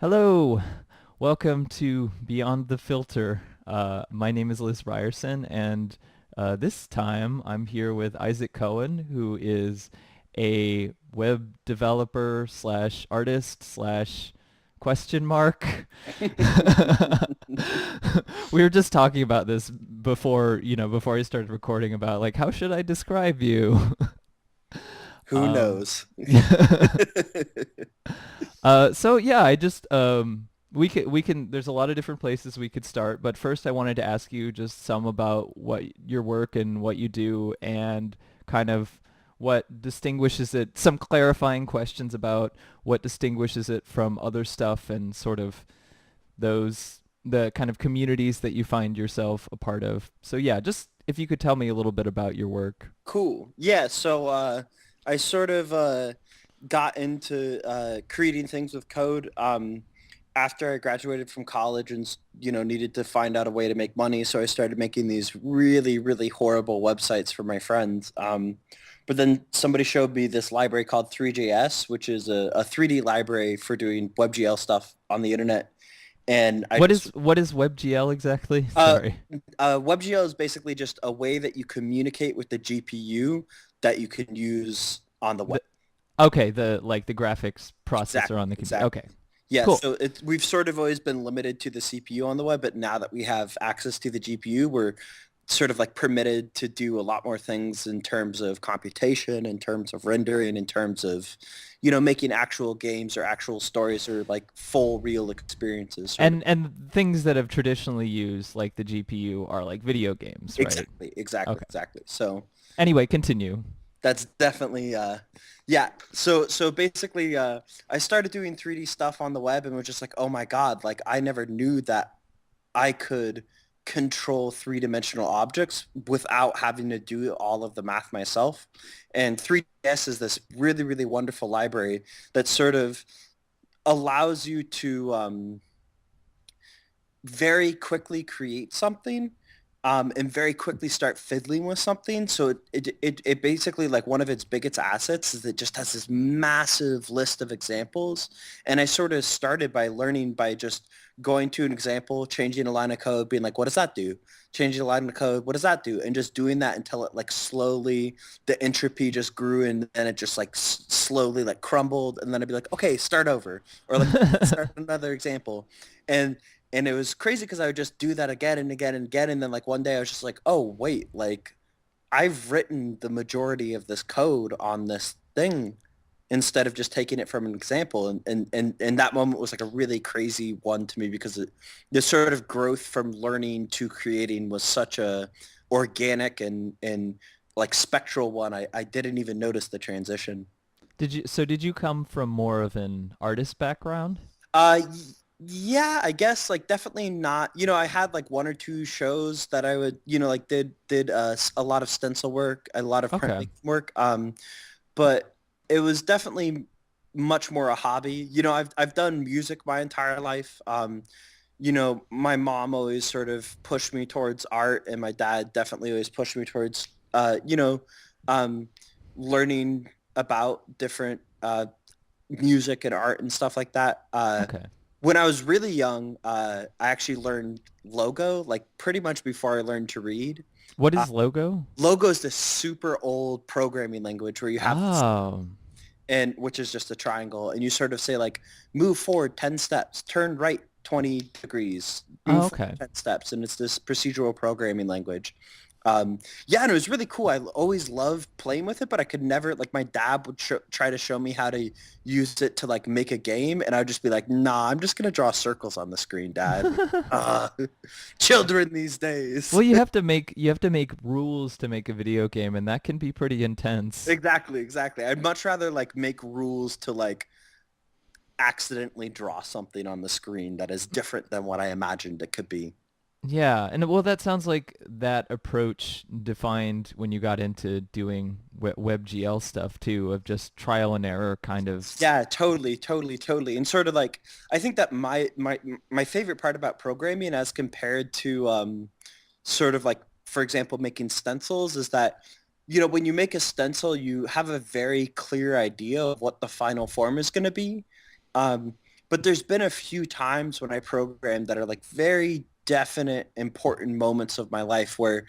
Hello, welcome to Beyond the Filter. My name is Liz Ryerson, and this time I'm here with Isaac Cohen, who is a web developer slash artist slash question mark. We were just talking about this before I started recording about like how should I describe you? Who Um, knows? So yeah, I just we can there's a lot of different places we could start, but first I wanted to ask you just some about what your work and what you do and kind of what distinguishes it, some clarifying questions about what distinguishes it from other stuff and sort of those the kind of communities that you find yourself a part of. So yeah, just if you could tell me a little bit about your work. Cool. Yeah, so I sort of got into creating things with code after I graduated from college and needed to find out a way to make money. So I started making these really, really horrible websites for my friends. But then somebody showed me this library called 3JS, which is a 3D library for doing WebGL stuff on the internet. And I just What is WebGL exactly? Uh, Sorry. WebGL is basically just a way that you communicate with the GPU that you can use on the web. Okay, the graphics processor Exactly, on the computer. exactly. Okay, Yeah, cool. so we've sort of always been limited to the CPU on the web, but now that we have access to the GPU, we're sort of like permitted to do a lot more things in terms of computation, in terms of rendering, in terms of, making actual games or actual stories or like full real experiences, sort of. And things that have traditionally used like the GPU are like video games, right? Exactly, exactly, Okay. exactly. So Anyway, continue. that's definitely yeah. So basically I started doing 3D stuff on the web and was just like, "Oh my God, like I never knew that I could control three-dimensional objects without having to do all of the math myself." And 3ds is this really, really wonderful library that sort of allows you to very quickly create something and very quickly start fiddling with something. So it basically, like, one of its biggest assets is it just has this massive list of examples. And I sort of started by learning by just going to an example, changing a line of code, being like, what does that do? Changing a line of code, what does that do? And just doing that until it like slowly, the entropy just grew and it just like slowly like crumbled. And then I'd be like, okay, start over. Or like, start another example. And and it was crazy because I would just do that again and again and again. And then like one day I was just like, oh, wait, like I've written the majority of this code on this thing instead of just taking it from an example. And that moment was like a really crazy one to me because the sort of growth from learning to creating was such a organic and like spectral one. I didn't even notice the transition. Did you come from more of an artist background? Yeah, I guess like definitely not. I had like one or two shows that I would, like did a lot of stencil work, a lot of Okay. printmaking work. But it was definitely much more a hobby. I've done music my entire life. My mom always sort of pushed me towards art, and my dad definitely always pushed me towards, um, learning about different music and art and stuff like that. Okay. When I was really young, I actually learned Logo, like pretty much before I learned to read. What Uh, is logo? Logo is this super old programming language where you have this, Oh. and which is just a triangle, and you sort of say like, move forward 10 steps, turn right 20 degrees, Oh, move forward okay. 10 steps, and it's this procedural programming language. Yeah, and it was really cool. I always loved playing with it, but I could never, like, my dad would try to show me how to use it to like make a game, and I'd just be like, nah, I'm just gonna draw circles on the screen, Dad. Uh, children these days. Well, you have to make rules to make a video game, and that can be pretty intense. Exactly, exactly. I'd much rather like make rules to like accidentally draw something on the screen that is different than what I imagined it could be. Yeah, and well, that sounds like that approach defined when you got into doing WebGL stuff too, of just trial and error kind of. Yeah, totally, totally, totally. And sort of like, I think that my favorite part about programming as compared to sort of like, for example, making stencils is that, when you make a stencil, you have a very clear idea of what the final form is going to be. Um, but there's been a few times when I program that are like very definite, important moments of my life where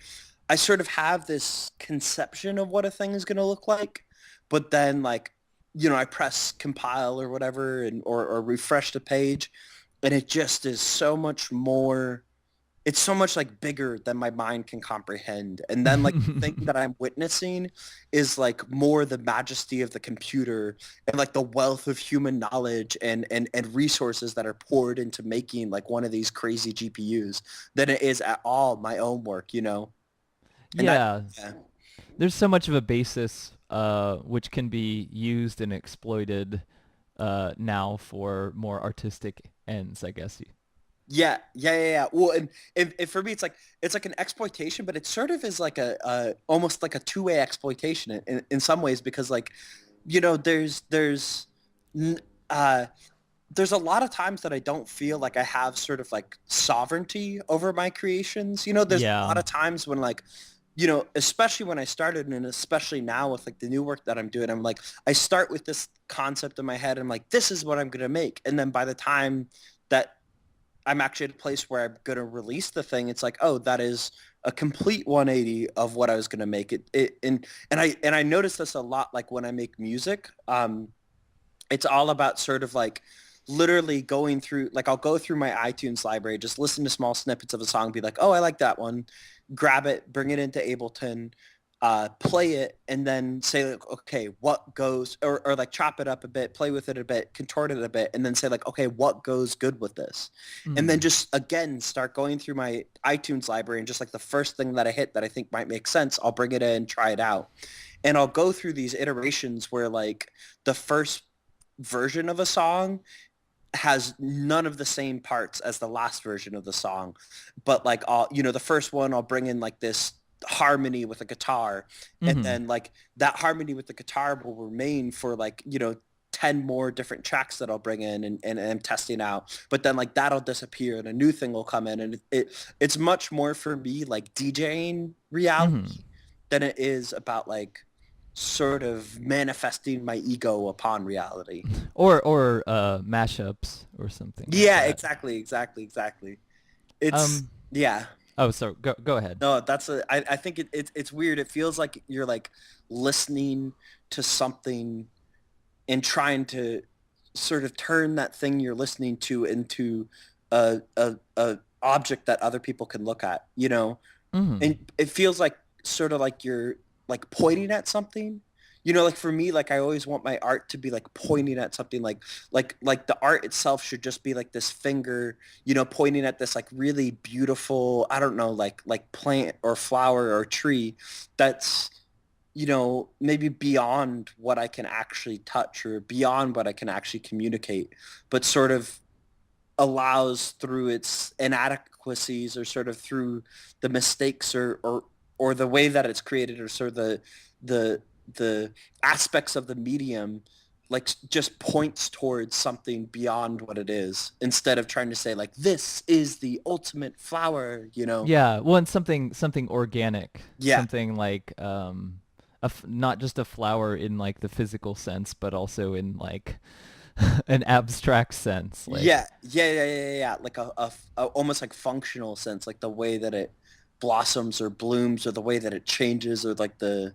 I sort of have this conception of what a thing is going to look like, but then like, I press compile or whatever and or refresh the page, and it just is so much more. It's so much like bigger than my mind can comprehend. And then like the thing that I'm witnessing is like more the majesty of the computer and like the wealth of human knowledge and resources that are poured into making like one of these crazy GPUs than it is at all my own work. And that, Yeah, yeah. there's so much of a basis which can be used and exploited now for more artistic ends, I guess. Yeah. Well, and for me, it's like an exploitation, but it sort of is like a almost like a two-way exploitation in some ways because like, n- uh, there's a lot of times that I don't feel like I have sort of like sovereignty over my creations. There's a Yeah. lot of times when like, especially when I started and especially now with like the new work that I'm doing, I'm like, I start with this concept in my head. I'm like, this is what I'm going to make. And then by the time that I'm actually at a place where I'm going to release the thing, it's like, oh, that is a complete 180 of what I was going to make and I notice this a lot like when I make music. It's all about sort of like literally going through, like I'll go through my iTunes library, just listen to small snippets of a song, be like, oh, I like that one, grab it, bring it into Ableton, play it, and then say like, okay, what goes, or like chop it up a bit, play with it a bit, contort it a bit, and then say like, okay, what goes good with this? And then Mm. just again, start going through my iTunes library and just like the first thing that I hit that I think might make sense, I'll bring it in, try it out. And I'll go through these iterations where like the first version of a song has none of the same parts as the last version of the song, but like the first one I'll bring in like this harmony with a guitar, and Hmm. then like that harmony with the guitar will remain for like 10 more different tracks that I'll bring in and I'm testing out, but then like that'll disappear and a new thing will come in, and it's much more for me like DJing Hmm. reality than it is about like sort of manifesting my ego upon reality. Or mashups or something like Yeah, that. exactly. It's Um. yeah. Oh, so go ahead. No, I think it's weird. It feels like you're like listening to something and trying to sort of turn that thing you're listening to into a object that other people can look at. Hmm. And it feels like sort of like you're like pointing at something. Like for me, like I always want my art to be like pointing at something, like the art itself should just be like this finger, pointing at this like really beautiful, I don't know, like plant or flower or tree that's, maybe beyond what I can actually touch or beyond what I can actually communicate, but sort of allows through its inadequacies or sort of through the mistakes or the way that it's created or sort of the the aspects of the medium, like just points towards something beyond what it is instead of trying to say like this is the ultimate flower. Yeah, well, and something organic, Yeah. something like not just a flower in like the physical sense, but also in like an abstract sense. Like, Yeah. Like a almost like functional sense, like the way that it blossoms or blooms or the way that it changes or like the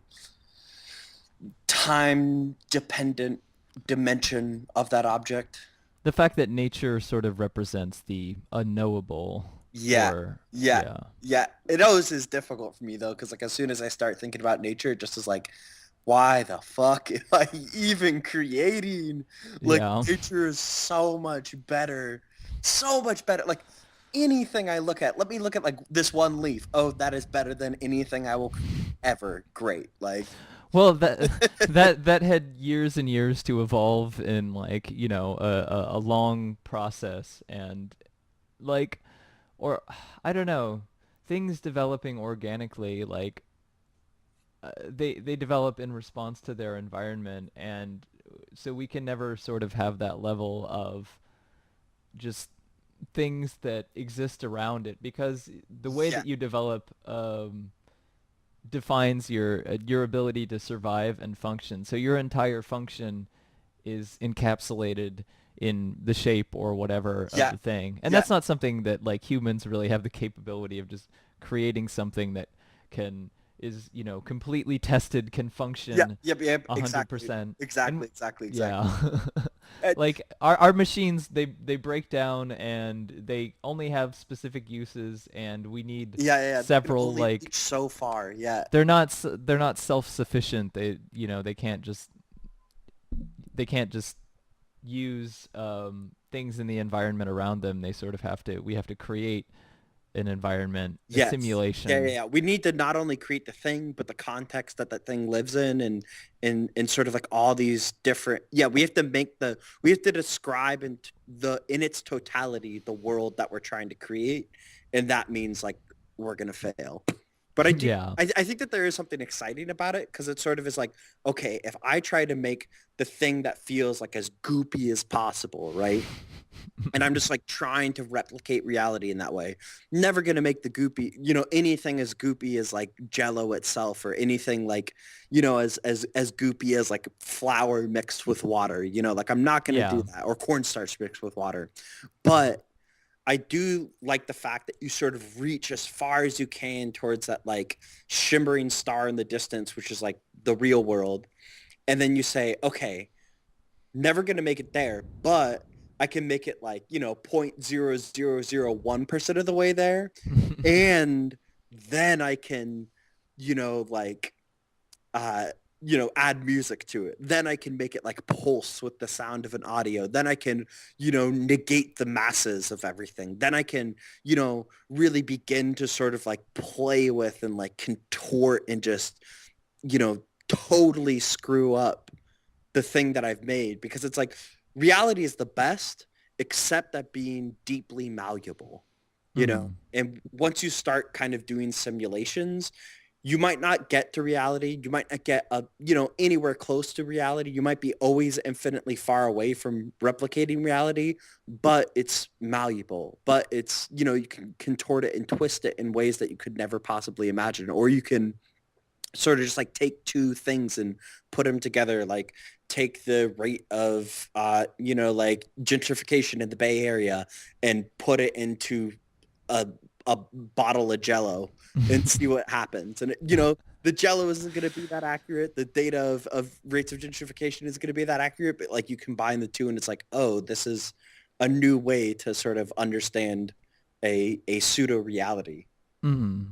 time dependent dimension of that object. the fact that nature sort of represents the unknowable, Yeah, or yeah, yeah, yeah. It always is difficult for me though, because like as soon as I start thinking about nature, it just is like, why the fuck am I even creating? Like yeah. nature is so much better. Like anything I look at, let me look at like this one leaf. Oh, that is better than anything I will create ever. Great. Like, Well, that had years and years to evolve in like a long process, and like, or I don't know, things developing organically, like they develop in response to their environment, and so we can never sort of have that level of just things that exist around it, because the way yeah, that you develop defines your ability to survive and function. So your entire function is encapsulated in the shape or whatever of Yeah. the thing. And Yeah. that's not something that like humans really have the capability of just creating something that can is, completely tested, can Yep. function Yep. Yep. Exactly. 100%. And Exactly. Exactly. Exactly. yeah. Uh, Like our machines, they break down and they only have specific uses, and we need yeah. Yeah. They can several, only like, reach so far. Yeah. they're not self-sufficient. They can't just use things in the environment around them. They sort of we have to create an environment, a Yes. Yeah, yeah, simulation. yeah. We need to not only create the thing, but the context that that thing lives in, and sort of like all these different. Yeah, we have to describe in its totality the world that we're trying to create, and that means like we're gonna fail. But Yeah. I think that there is something exciting about it because it sort of is like, okay, if I try to make the thing that feels like as goopy as possible, right? And I'm just like trying to replicate reality in that way. Never going to make the goopy, anything as goopy as like Jello itself, or anything like, as goopy as like flour mixed with water, like I'm not going to do Yeah. that, or cornstarch mixed with water. But I do like the fact that you sort of reach as far as you can towards that like shimmering star in the distance, which is like the real world. And then you say, okay, never going to make it there, but I can make it like, 0.0001% of the way there. And then I can, like, uh, add music to it. Then I can make it like pulse with the sound of an audio. Then I can, negate the masses of everything. Then I can, really begin to sort of like play with and like contort and just, totally screw up the thing that I've made, because it's like reality is the best except at being deeply malleable, Hmm. And once you start kind of doing simulations, you might not get to reality. You might not get anywhere close to reality. You might be always infinitely far away from replicating reality, but it's malleable. But it's, you can contort it and twist it in ways that you could never possibly imagine. Or you can sort of just like take two things and put them together, like take the rate of like gentrification in the Bay Area and put it into a bottle of Jello and see what happens. And the Jello isn't going to be that accurate. The data of rates of gentrification is going to be that accurate, but like you combine the two and it's like, oh, this is a new way to sort of understand a pseudo reality. Hmm.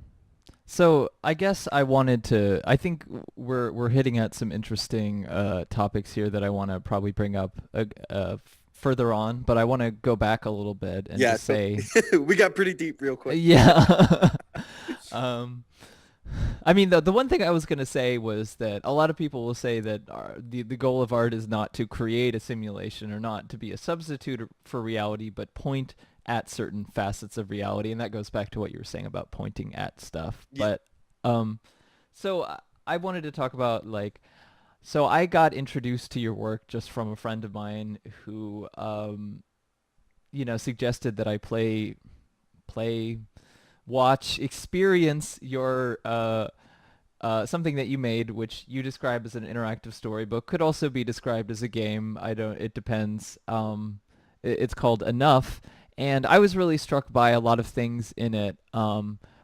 So I guess I think we're hitting at some interesting topics here that I want to probably bring up further on, but I want to go back a little bit and Yeah, just say, we got pretty deep real quick. yeah. um, I mean, the one thing I was going to say was that a lot of people will say that the goal of art is not to create a simulation or not to be a substitute for reality, but point at certain facets of reality, and that goes back to what you were saying about pointing at stuff. Yeah, But um, so I wanted to talk about, like, so I got introduced to your work just from a friend of mine who suggested that I play watch, experience your something that you made, which you describe as an interactive storybook, could also be described as a game. I don't. It depends. It's called Enough, and I was really struck by a lot of things in it.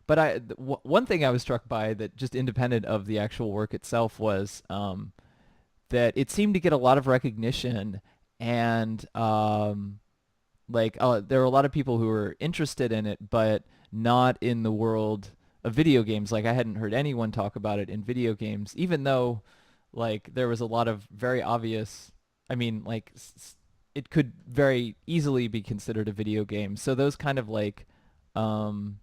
But one thing I was struck by that just independent of the actual work itself was that it seemed to get a lot of recognition, and like there are a lot of people who are interested in it, but not in the world of video games. Like I hadn't heard anyone talk about it in video games, even though like there was a lot of very obvious. I mean, like it could very easily be considered a video game. So those kind of like um,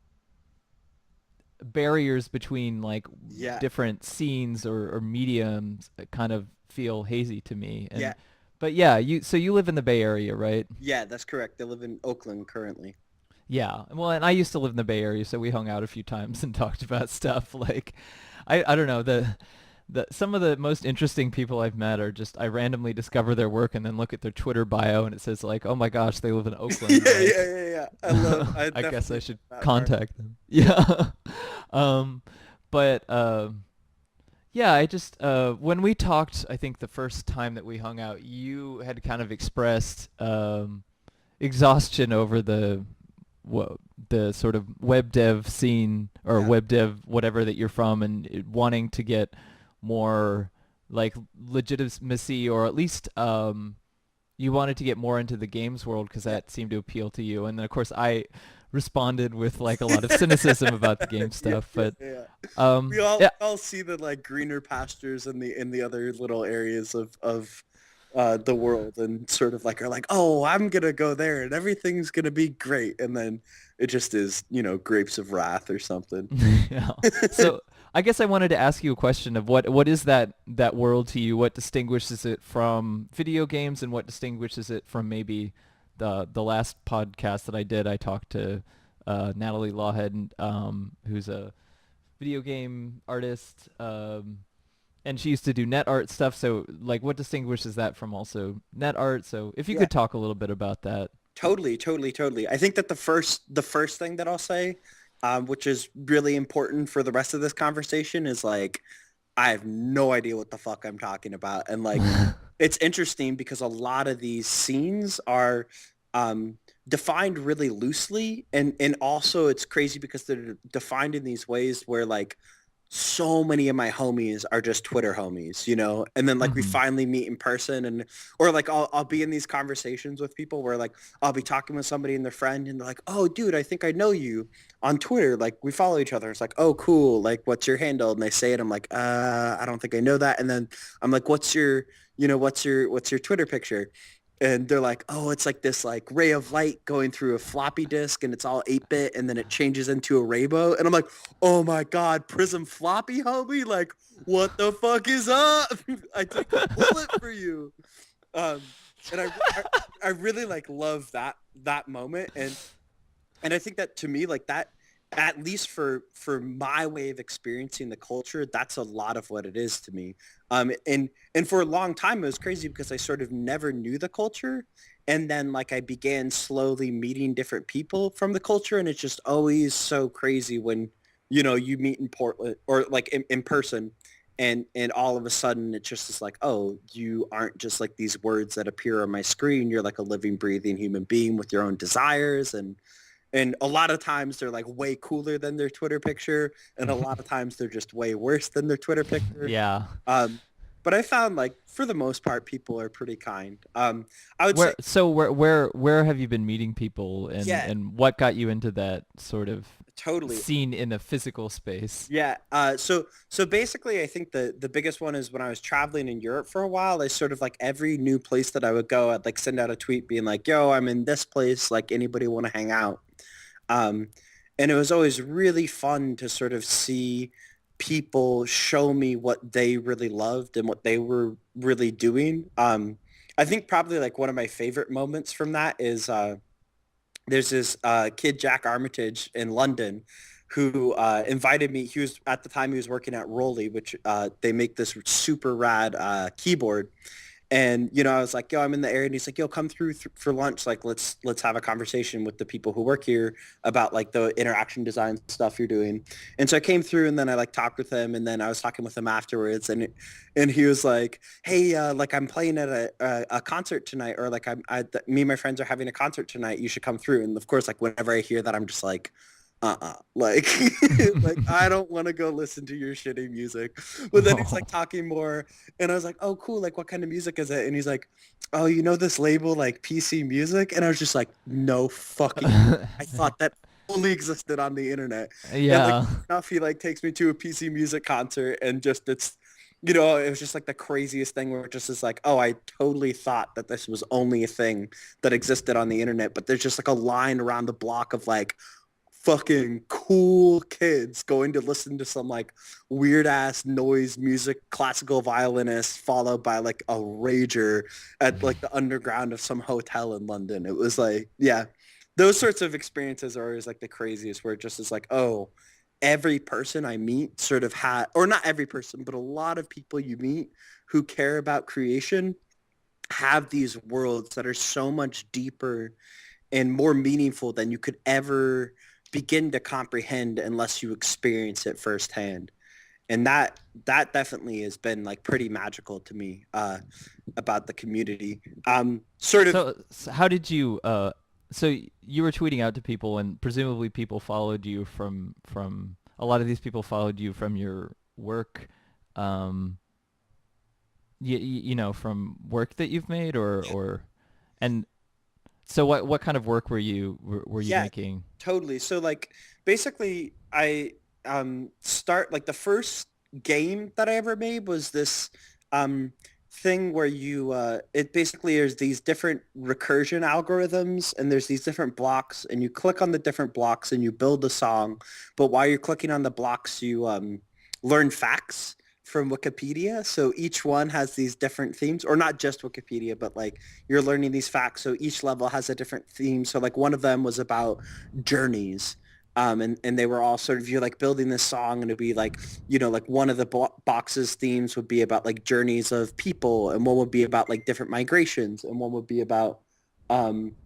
barriers between like yeah, different scenes or mediums kind of feel hazy to me. yeah, But yeah, you live in the Bay Area, right? yeah. That's correct. I live in Oakland currently. Yeah. Well, and I used to live in the Bay Area, so we hung out a few times and talked about stuff. Like, I don't know, the some of the most interesting people I've met are just I randomly discover their work and then look at their Twitter bio and it says like, oh my gosh, they live in Yeah, Oakland. yeah, Like, yeah, yeah. I I guess I definitely should that part. contact them. Yeah. Um, but Yeah, I just when we talked, I think the first time that we hung out, you had kind of expressed exhaustion over wha- the sort of web dev scene or Yeah. web dev whatever that you're from, and wanting to get more like legitimacy, or at least you wanted to get more into the games world because Yeah. that seemed to appeal to you. And then of course I responded with like a lot of cynicism about the game Yeah, stuff, yeah, but yeah. yeah. We all see the like greener pastures in the other little areas of the world and sort of like are like, oh, I'm gonna go there and everything's gonna be great, and then it just is, you know, grapes of wrath or something. Yeah. So I guess I wanted to ask you a question of what is that world to you? What distinguishes it from video games, and what distinguishes it from maybe the last podcast that I did? I talked to Natalie Lawhead, who's a video game artist, and she used to do net art stuff. So like, what distinguishes that from also net art? So if you Yeah, could talk a little bit about that. totally. I think that the first thing that I'll say, which is really important for the rest of this conversation, is like I have no idea what the fuck I'm talking about. And like, it's interesting because a lot of these scenes are um, defined really loosely. And also it's crazy because they're defined in these ways where like so many of my homies are just Twitter homies, you know? And then like we Hmm. finally meet in person and, or like I'll be in these conversations with people where like I'll be talking with somebody and their friend and they're like, oh dude, I think I know you on Twitter. Like we follow each other. It's like, oh cool. Like what's your handle? And they say it. I'm like, I don't think I know that. And then I'm like, what's your, you know, what's your Twitter picture? And they're like, oh, it's like this like ray of light going through a floppy disk and it's all 8-bit and then it changes into a rainbow. And I'm like, oh my God, Prism floppy, homie? Like, what the fuck is up? I take a bullet for you. Um, and I really like love that moment. And I think that to me, like that, at least for my way of experiencing the culture, that's a lot of what it is to me. And for a long time, it was crazy because I sort of never knew the culture, and then like I began slowly meeting different people from the culture, and it's just always so crazy when you know you meet in Portland or like in person. And all of a sudden it just is like, oh, you aren't just like these words that appear on my screen. You're like a living, breathing human being with your own desires and a lot of times they're like way cooler than their Twitter picture, and a lot of times they're just way worse than their Twitter picture. Yeah. Um, but I found like for the most part, people are pretty kind. I would say, Where have you been meeting people, yeah, and what got you into that sort of totally. scene in a physical space? Yeah. So basically, I think the biggest one is when I was traveling in Europe for a while. I sort of like every new place that I would go, I'd like send out a tweet being like, "Yo, I'm in this place. Like, anybody want to hang out?" Um, and it was always really fun to sort of see people show me what they really loved and what they were really doing. I think probably like one of my favorite moments from that is there's this kid, Jack Armitage in London, who invited me. He was at the time he was working at Rolly, which they make this super rad keyboard. And you know, I was like, "Yo, I'm in the area," and he's like, "Yo, come through for lunch. Like, let's have a conversation with the people who work here about like the interaction design stuff you're doing." And so I came through, and then I like talked with him, and then I was talking with him afterwards, and he was like, "Hey, like I'm playing at a concert tonight, or like me and my friends are having a concert tonight. You should come through." And of course, like whenever I hear that, I'm just like, like like I don't want to go listen to your shitty music. But then he's Oh. like talking more and I was like, oh cool, like what kind of music is it? And he's like, oh, you know this label like PC Music? And I was just like, no fucking I thought that only existed on the internet. And like Yeah. enough he like takes me to a PC Music concert and just it's you know, it was just like the craziest thing where it just is like, oh, I totally thought that this was only a thing that existed on the internet, but there's just like a line around the block of like fucking cool kids going to listen to some like weird ass noise music classical violinist followed by like a rager at like the underground of some hotel in London. It was like, yeah, those sorts of experiences are always like the craziest where it just is like, oh, every person I meet sort of had, or not every person, but a lot of people you meet who care about creation have these worlds that are so much deeper and more meaningful than you could ever begin to comprehend unless you experience it firsthand. And that definitely has been like pretty magical to me about the community. Sort of So how did you so you were tweeting out to people and presumably people followed you from a lot of these people followed you from your work um you know from work that you've made or and so what kind of work were you Yeah, making? totally. So like basically I start like the first game that I ever made was this um thing where you it basically there's these different recursion algorithms and there's these different blocks and you click on the different blocks and you build a song. But while you're clicking on the blocks you learn facts from Wikipedia. So each one has these different themes, or not just Wikipedia, but like you're learning these facts. So each level has a different theme. So like one of them was about journeys. And they were all sort of, you're like building this song and it'd be like, like one of the boxes themes would be about like journeys of people and one would be about like different migrations and one would be about um,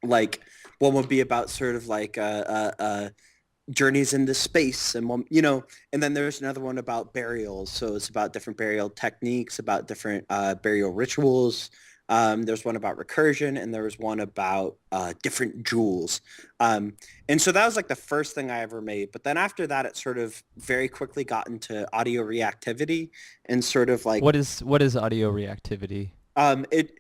like one would be about sort of like journeys into space and one, and then there's another one about burials. So it's about different burial techniques, about different burial rituals. There's one about recursion and there was one about different jewels. And so that was like the first thing I ever made. But then after that, it sort of very quickly got into audio reactivity and sort of like What is audio reactivity? it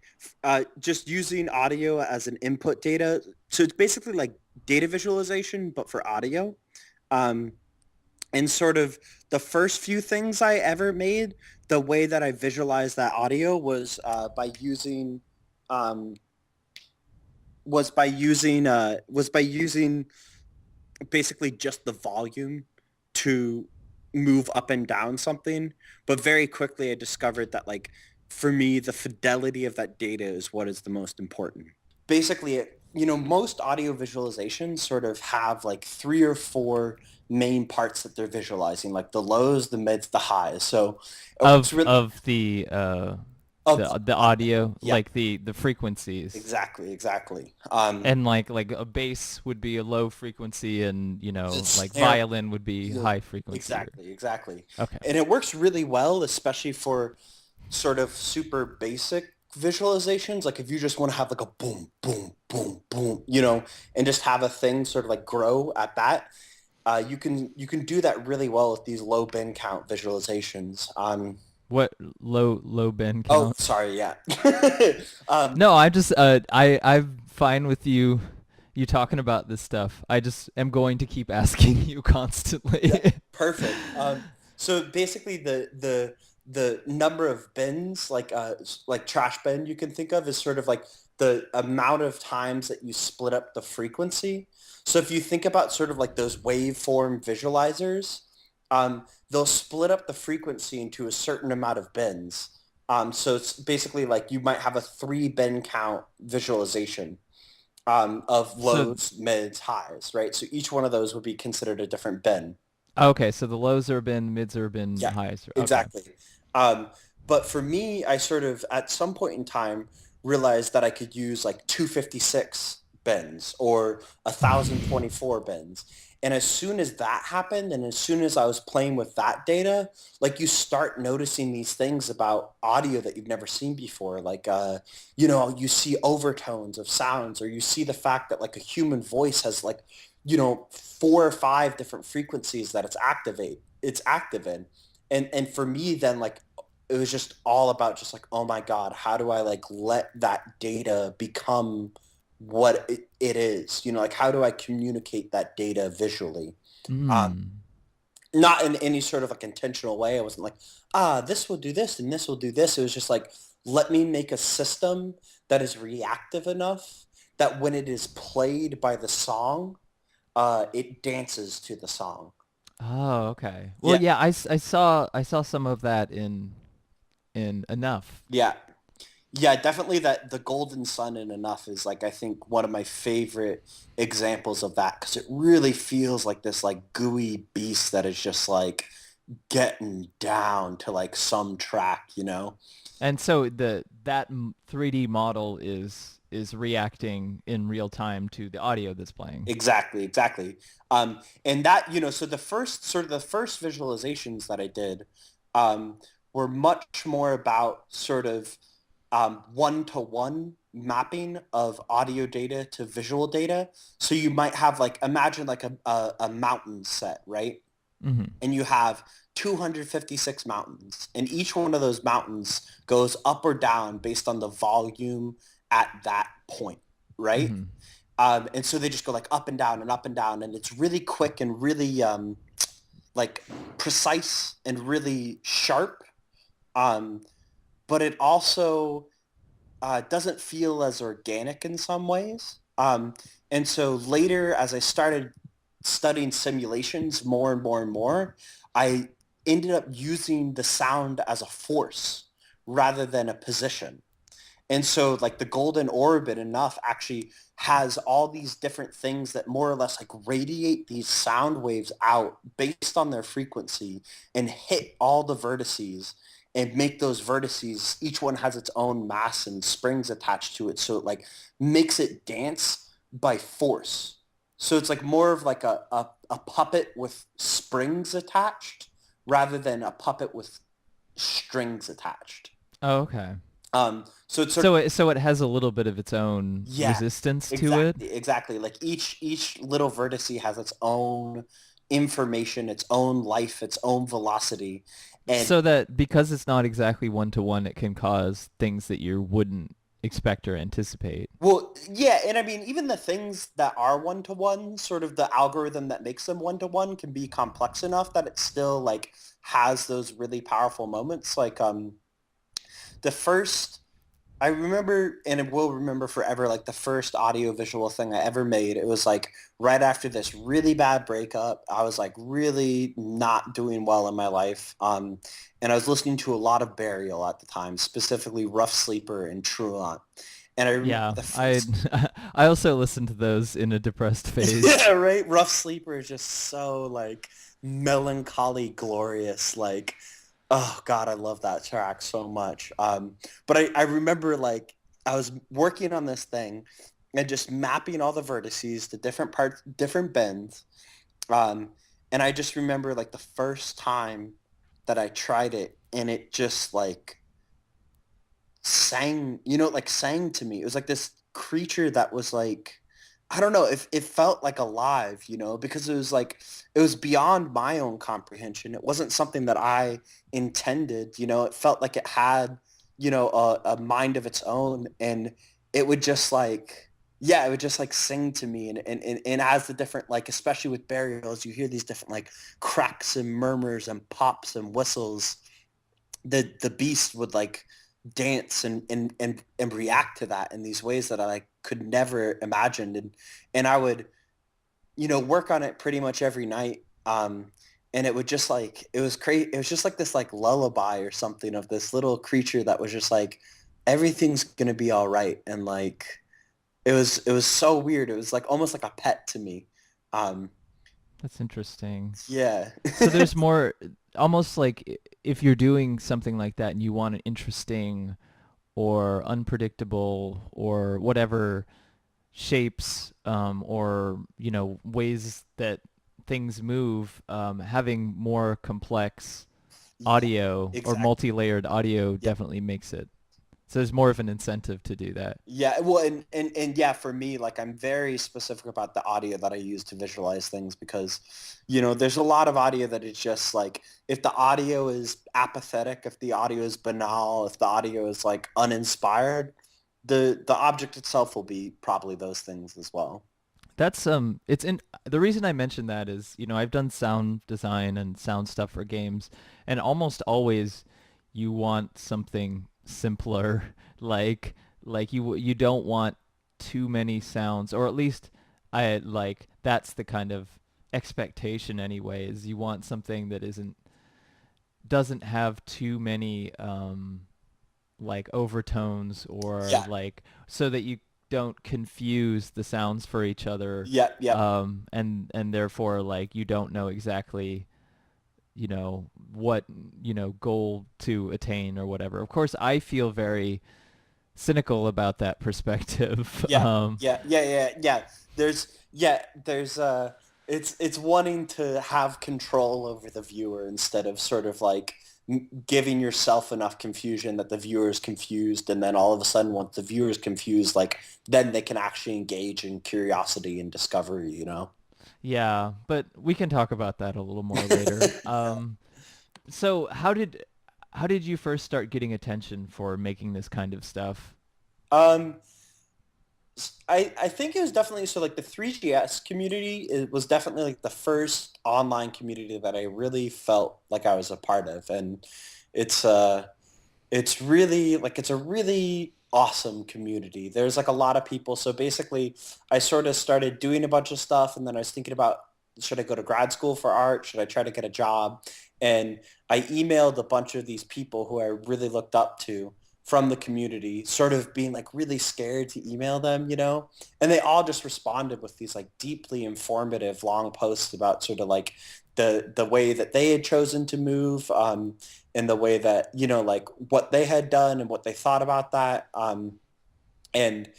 just using audio as an input data. So it's basically like data visualization, but for audio. Um, and sort of the first few things I ever made, the way that I visualized that audio was um, was by using basically just the volume to move up and down something. But very quickly I discovered that like for me, the fidelity of that data is what is the most important. Basically, most audio visualizations sort of have like three or four main parts that they're visualizing, like the lows, the mids, the highs. So it works really Of of the audio yeah, like the frequencies exactly. and like a bass would be a low frequency and The like snare, violin would be the high frequency or exactly. okay. And it works really well, especially for sort of super basic visualizations. Like if you just want to have like a boom, boom, boom, boom, and just have a thing sort of like grow at that. You can do that really well with these low bin count visualizations. What low bend Oh, count? sorry, yeah. um, No, I'm just I'm fine with you talking about this stuff. I just am going to keep asking you yeah, constantly. perfect. So basically, the number of bins, like trash bin, you can think of is sort of like the amount of times that you split up the frequency. So if you think about sort of like those waveform visualizers, they'll split up the frequency into a certain amount of bins. So it's basically like you might have a 3 bin count visualization of So lows, mids, highs, right? So each one of those would be considered a different bin. okay, so the lows are been, mids are been, Yeah, highs are okay. exactly. Um, but for me, I sort of at some point in time realized that I could use like 256 bins or 1024 bins. And as soon as that happened, and as soon as I was playing with that data, like you start noticing these things about audio that you've never seen before. Like, you see overtones of sounds, or you see the fact that like a human voice has like, 4 or 5 different frequencies that it's active in. And for me then like it was just all about just like, oh my God, how do I like let that data become what it is? Like how do I communicate that data visually? Um, Mm. Not in any sort of like intentional way. I wasn't like, this will do this and this will do this. It was just like, let me make a system that is reactive enough that when it is played by the song, it dances to the song. Oh, okay. Well, Yeah, yeah, I saw some of that in Enough. yeah. Yeah, definitely that the Golden Sun in Enough is like I think one of my favorite examples of that because it really feels like this like gooey beast that is just like getting down to like some track. And so 3D model is reacting in real time to the audio that's playing. Exactly, exactly. And that, so the first visualizations that I did um, were much more about sort of one-to-one mapping of audio data to visual data. So you might have like, imagine like a mountain set, right? Hmm. And you have 256 mountains, and each one of those mountains goes up or down based on the volume at that point, right? Hmm. And so they just go like up and down and up and down, and it's really quick and really like precise and really sharp. Um, but it also doesn't feel as organic in some ways. And so later, as I started studying simulations more and more and more, I ended up using the sound as a force rather than a position. And so like the golden orbit enough actually has all these different things that more or less like radiate these sound waves out based on their frequency and hit all the vertices and make those vertices, each one has its own mass and springs attached to it. So it like makes it dance by force. So it's like more of like a puppet with springs attached rather than a puppet with strings attached. Oh, okay. So it's sort of, So it has a little bit of its own yeah, resistance to it. exactly, exactly. Like each little vertice has its own information, its own life, its own velocity. And So that because it's not exactly one to one, it can cause things that you wouldn't expect or anticipate. well, yeah, and I mean even the things that are one to one, sort of the algorithm that makes them one to one can be complex enough that it still like has those really powerful moments. Like the first I remember and will remember forever like the first audio visual thing I ever made. It was like right after this really bad breakup. I was like really not doing well in my life. And I was listening to a lot of Burial at the time, specifically Rough Sleeper and Truant. And I remember Yeah, the I first, I also listened to those in a depressed phase. yeah, right? Rough Sleeper is just so like melancholy, glorious, like oh God, I love that track so much. But I remember like I was working on this thing and just mapping all the vertices to different parts, different bends. Um, and I just remember like the first time that I tried it and it just like sang, like sang to me. It was like this creature that was like, I don't know, it felt like alive, because it was like, it was beyond my own comprehension. It wasn't something that I intended, it felt like it had, a mind of its own and it would just like, yeah, it would just like sing to me and as the different, like, especially with burials, you hear these different like cracks and murmurs and pops and whistles the beast would like dance and react to that in these ways that I like could never imagine and I would work on it pretty much every night and it would just like it was crazy, it was just like this like lullaby or something of this little creature that was just like everything's gonna be all right and like it was so weird, it was like almost like a pet to me. um That's interesting. yeah. So there's more, almost like if you're doing something like that and you want an interesting or unpredictable or whatever shapes, or ways that things move, having more complex Yeah, audio or exactly. multi-layered audio Yeah. definitely makes it. So there's more of an incentive to do that. Yeah, well, and yeah, for me, like I'm very specific about the audio that I use to visualize things because, there's a lot of audio that is just like if the audio is apathetic, if the audio is banal, if the audio is like uninspired, the object itself will be probably those things as well. That's it's in the reason I mentioned that is, I've done sound design and sound stuff for games, and almost always you want something simpler, like you don't want too many sounds, or at least I like that's the kind of expectation anyway, is you want something that doesn't have too many like overtones, or Yeah, like so that you don't confuse the sounds for each other, yeah, yeah, and therefore like you don't know exactly what goal to attain or whatever. Of course, I feel very cynical about that perspective. Yeah, yeah. There's it's wanting to have control over the viewer instead of sort of like giving yourself enough confusion that the viewer is confused, and then all of a sudden once the viewer is confused, like then they can actually engage in curiosity and discovery, you know? Yeah, but we can talk about that a little more later. Yeah. So how did you first start getting attention for making this kind of stuff? Um, I think it was definitely so like the 3GS community, it was definitely like the first online community that I really felt like I was a part of. And it's it's really like it's a really awesome community. There's like a lot of people. So basically I sort of started doing a bunch of stuff, and then I was thinking about, should I go to grad school for art? Should I try to get a job? And I emailed a bunch of these people who I really looked up to from the community, sort of being like really scared to email them, you know? And they all just responded with these like deeply informative long posts about sort of like the way that they had chosen to move, in the way that, you know, like what they had done and what they thought about that. And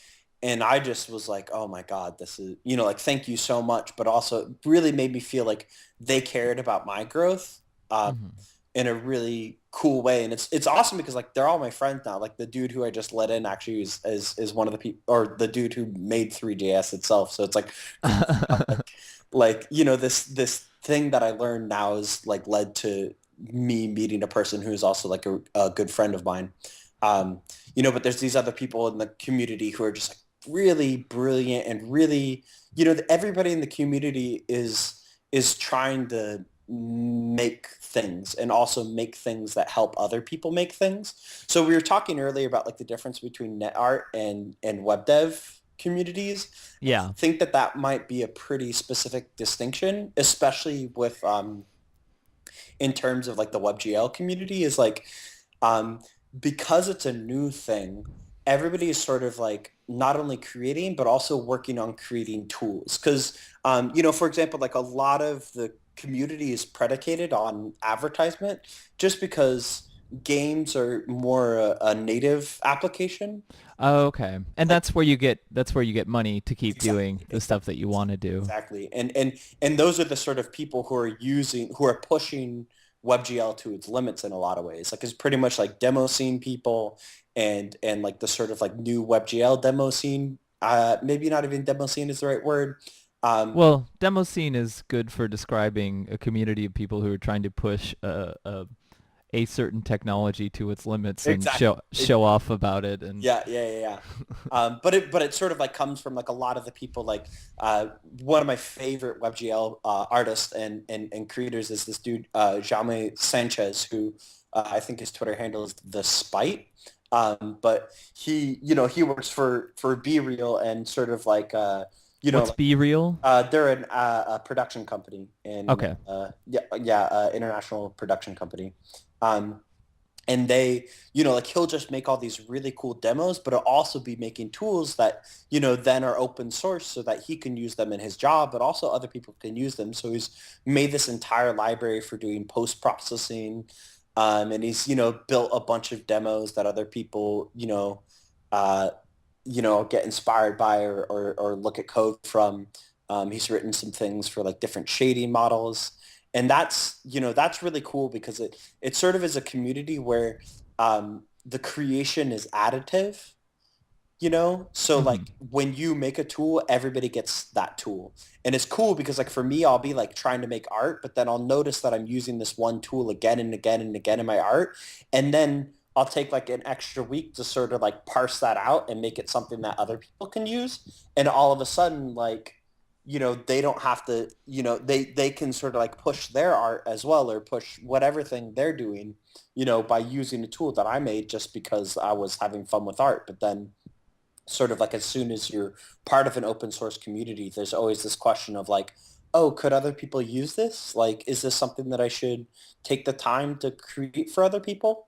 and I just was like, oh my God, this is, you know, like, thank you so much. But also it really made me feel like they cared about my growth, Hmm. in a really cool way. And it's awesome because like they're all my friends now. Like the dude who I just let in actually is one of the people, or the dude who made 3JS itself. So it's like cool. Like, you know, this thing that I learned now is like led to me meeting a person who's also like a good friend of mine. Um, you know, but there's these other people in the community who are just like really brilliant and really, you know, everybody in the community is trying to make things and also make things that help other people make things. So we were talking earlier about like the difference between net art and web dev communities. I Yeah. think that that might be a pretty specific distinction, especially with in terms of like the WebGL community is like, um, because it's a new thing, everybody is sort of like not only creating, but also working on creating tools. Because, you know, for example, like a lot of the community is predicated on advertisement just because games are more a native application. Oh, okay. And Like that's where you get money to keep doing exactly, the stuff that exactly. you want to do. Exactly. And those are the sort of people who are pushing WebGL to its limits in a lot of ways. Like it's pretty much like demo scene people and like the sort of like new WebGL demo scene. Maybe not even demo scene is the right word. Um, Well, demo scene is good for describing a community of people who are trying to push a certain technology to its limits and exactly. show off about it and Yeah. But it sort of like comes from like a lot of the people like one of my favorite WebGL artists and creators is this dude Jaume Sanchez, who I think his Twitter handle is the Spite. But he, you know, he works for Be Real and sort of like you know, what's like, Be Real? they're a production company in Okay. international production company. Um, and they, you know, like he'll just make all these really cool demos, but he'll also be making tools that, you know, then are open source so that he can use them in his job, but also other people can use them. So he's made this entire library for doing post-processing. And he's, you know, built a bunch of demos that other people, uh, get inspired by or look at code from. He's written some things for like different shading models. And that's, you know, that's really cool because it sort of is a community where the creation is additive, you know? So Hmm. like when you make a tool, everybody gets that tool. And it's cool because like for me, I'll be like trying to make art, but then I'll notice that I'm using this one tool again and again and again in my art. And then I'll take like an extra week to sort of like parse that out and make it something that other people can use. And all of a sudden, like, you know, they don't have to, you know, they can sort of like push their art as well or push whatever thing they're doing, you know, by using a tool that I made just because I was having fun with art. But then sort of like as soon as you're part of an open source community, there's always this question of like, oh, could other people use this? Like, is this something that I should take the time to create for other people?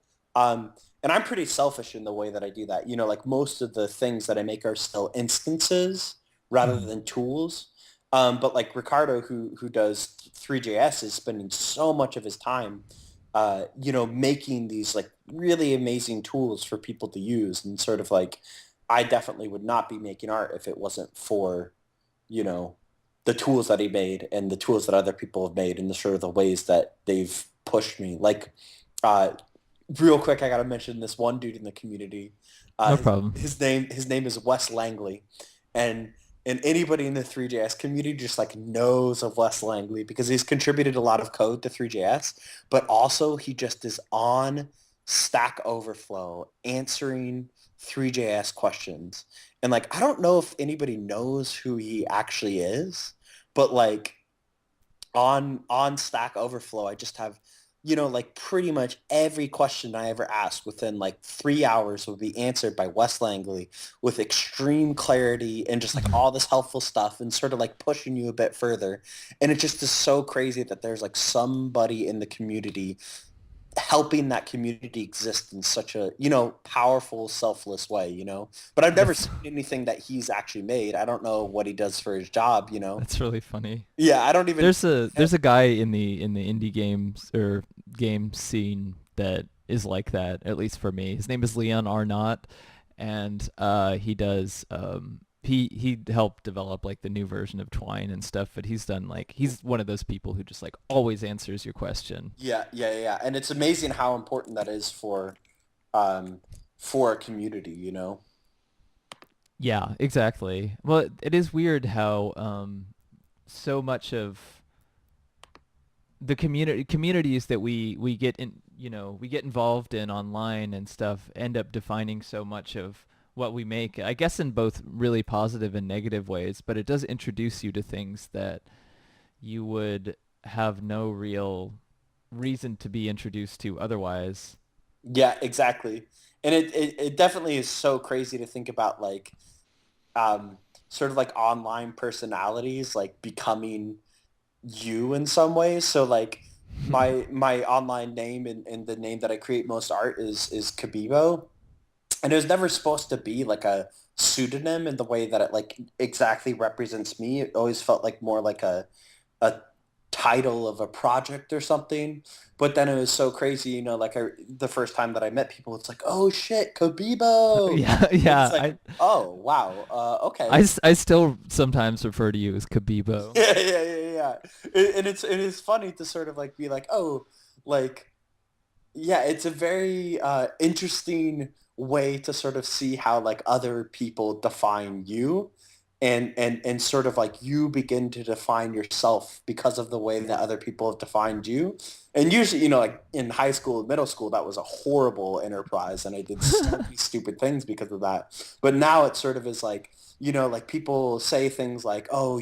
And I'm pretty selfish in the way that I do that. You know, like most of the things that I make are still instances rather Hmm. than tools. But like Ricardo, who does 3JS, is spending so much of his time, you know, making these like really amazing tools for people to use. And sort of like, I definitely would not be making art if it wasn't for, you know, the tools that he made and the tools that other people have made and the sort of the ways that they've pushed me. Like, uh, real quick, I got to mention this one dude in the community. No His, problem. his name is Wes Langley, and anybody in the 3JS community just like knows of Wes Langley because he's contributed a lot of code to 3JS, but also he just is on Stack Overflow answering 3JS questions. And like I don't know if anybody knows who he actually is, but like on Stack Overflow, I just have, like pretty much every question I ever asked within like 3 hours would be answered by Wes Langley with extreme clarity and just like all this helpful stuff and sort of like pushing you a bit further. And it just is so crazy that there's like somebody in the community helping that community exist in such a, powerful, selfless way. But I've never That's seen anything that he's actually made. I don't know what he does for his job. that's really funny. Yeah, I don't even There's a guy in the indie games or game scene that is like that, at least for me. His name is Leon Arnott, and he does he helped develop like the new version of Twine and stuff, but he's done like he's one of those people who just like always answers your question. Yeah, yeah, yeah. And it's amazing how important that is um for a community. Yeah, exactly. Well, it is weird how so much of the communities that we get in we get involved in online and stuff end up defining so much of what we make, I guess, in both really positive and negative ways, but it does introduce you to things that you would have no real reason to be introduced to otherwise. Yeah, exactly. And it definitely is so crazy to think about like um sort of like online personalities like becoming you in some ways. So like my online name and the name that I create most art is Kabibo. And it was never supposed to be like a pseudonym in the way that it like exactly represents me. It always felt like more like a title of a project or something. But then it was so crazy, like the first time that I met people, it's like, oh shit, Kabibo. Yeah, And yeah. it's like, oh wow, okay. I still sometimes refer to you as Kabibo. Yeah, yeah, yeah, yeah. And it is funny to sort of like be like, oh, like yeah, it's a very interesting way to sort of see how like other people define you and sort of like you begin to define yourself because of the way that other people have defined you. And usually, like in high school, middle school, that was a horrible enterprise and I did so many stupid things because of that. But now it sort of is like, like people say things like, oh,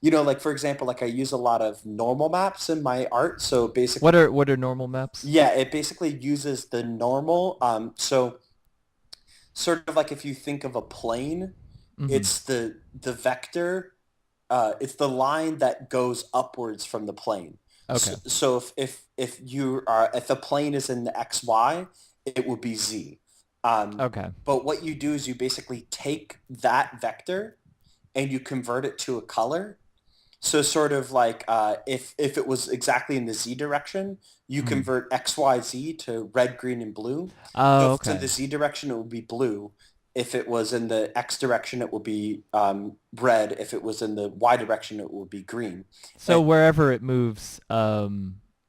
like for example, like I use a lot of normal maps in my art. So basically What are normal maps? yeah, it basically uses the normal. So sort of like if you think of a plane, Mm-hmm. it's the vector, it's the line that goes upwards from the plane. So, Okay. so if the plane is in the XY, it would be Z. Okay. But what you do is you basically take that vector and you convert it to a color. So sort of like if it was exactly in the Z direction, you Mm-hmm. convert XYZ to red, green, and blue. So Oh, if it's in okay. the Z direction, it would be blue. If it was in the X direction, it would be red. If it was in the Y direction, it would be green. So And wherever it moves,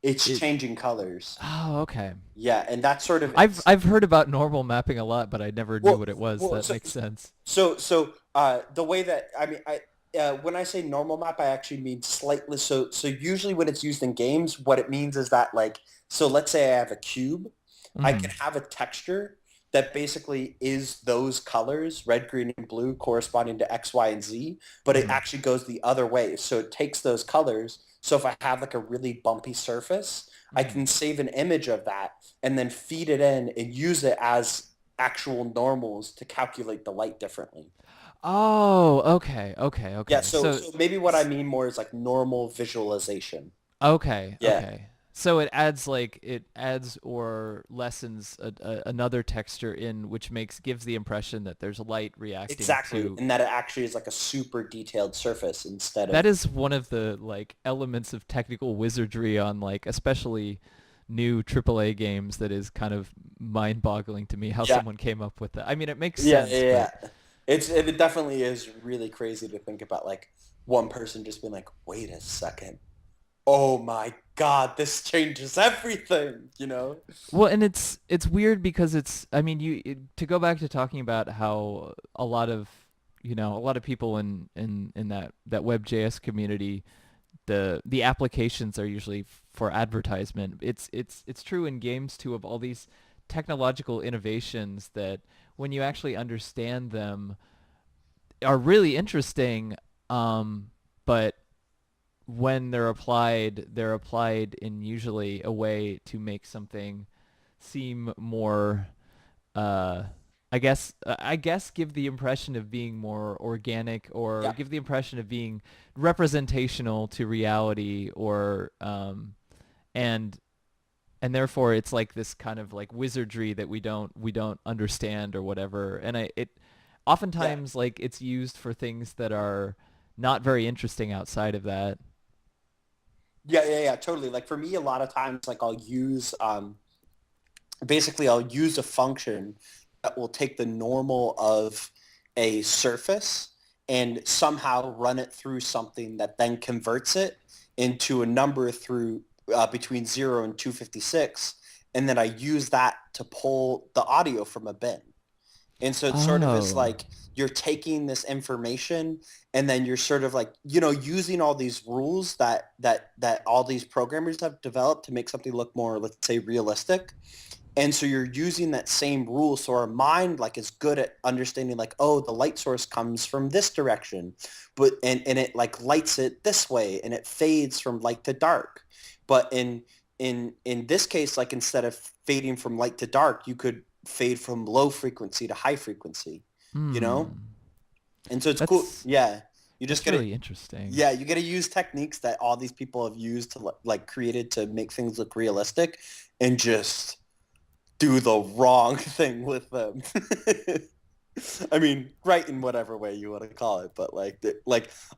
it's it. changing colors. Oh, okay. Yeah, and that's sort of I've heard about normal mapping a lot, but I never knew well, what it was. well, That so makes sense. the way that I mean, when I say normal map, I actually mean slightly. So usually when it's used in games, what it means is that like, so let's say I have a cube, I Mm-hmm. can have a texture that basically is those colors, red, green, and blue, corresponding to X, Y, and Z, but it Mm-hmm. actually goes the other way. So it takes those colors. So if I have like a really bumpy surface, I Mm-hmm. can save an image of that and then feed it in and use it as actual normals to calculate the light differently. Oh, okay, okay, Yeah, okay. so maybe what I mean more is like normal visualization. Okay, Yeah. okay. So it adds or lessens another texture in which makes gives the impression that there's light reacting Exactly. to. And that it actually is like a super detailed surface instead That of is one of the like elements of technical wizardry on like especially new AAA games that is kind of mind-boggling to me how Yeah, someone came up with that. I mean, it makes yeah, sense, yeah, but yeah. It definitely is really crazy to think about like one person just being like, wait a second. Oh my God, this changes everything, you know? well, and it's weird because it's I mean, to go back to talking about how a lot of a lot of people in that WebJS community, the applications are usually for advertisement. It's true in games too, of all these technological innovations that when you actually understand them are really interesting, but when they're applied in usually a way to make something seem more uh I guess give the impression of being more organic, or Yeah. give the impression of being representational to reality, or and and therefore it's like this kind of like wizardry that we don't understand or whatever. And it Yeah. oftentimes, like, it's used for things that are not very interesting outside of that. Yeah, yeah, yeah, totally. Like for me, a lot of times, like basically I'll use a function that will take the normal of a surface and somehow run it through something that then converts it into a number through between 0 and 256. And then I use that to pull the audio from a bin. And so it sort of is Oh. like you're taking this information and then you're sort of like, using all these rules that all these programmers have developed to make something look more, let's say, realistic. And so you're using that same rule. So our mind like is good at understanding like, oh, the light source comes from this direction, but and it like lights it this way and it fades from light to dark. But in this case, like instead of fading from light to dark, you could fade from low frequency to high frequency, you know? Hmm. And so it's cool. That's Yeah. You just that's get it. really interesting. Yeah, you got to use techniques that all these people have used to like created to make things look realistic and just do the wrong thing with them. I mean, right in whatever way you want to call it, but like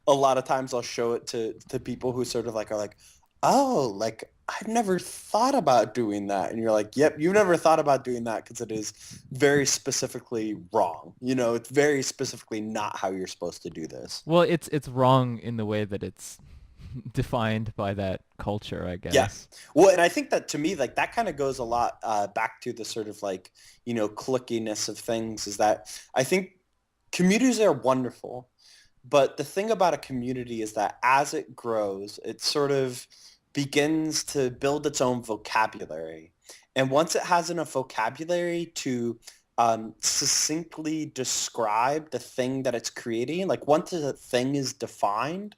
a lot of times I'll show it to people who sort of like are like, "Oh, like I've never thought about doing that." And you're like, "Yep, you've never thought about doing that because it is very specifically wrong. It's very specifically not how you're supposed to do this." Well, it's wrong in the way that it's defined by that culture, I Yeah. guess. Well, and I think that to me, like that kind of goes a lot back to the sort of like, clickiness of things is that I think communities are wonderful. But the thing about a community is that as it grows, it sort of begins to build its own vocabulary. And once it has enough vocabulary to succinctly describe the thing that it's creating, like once a thing is defined,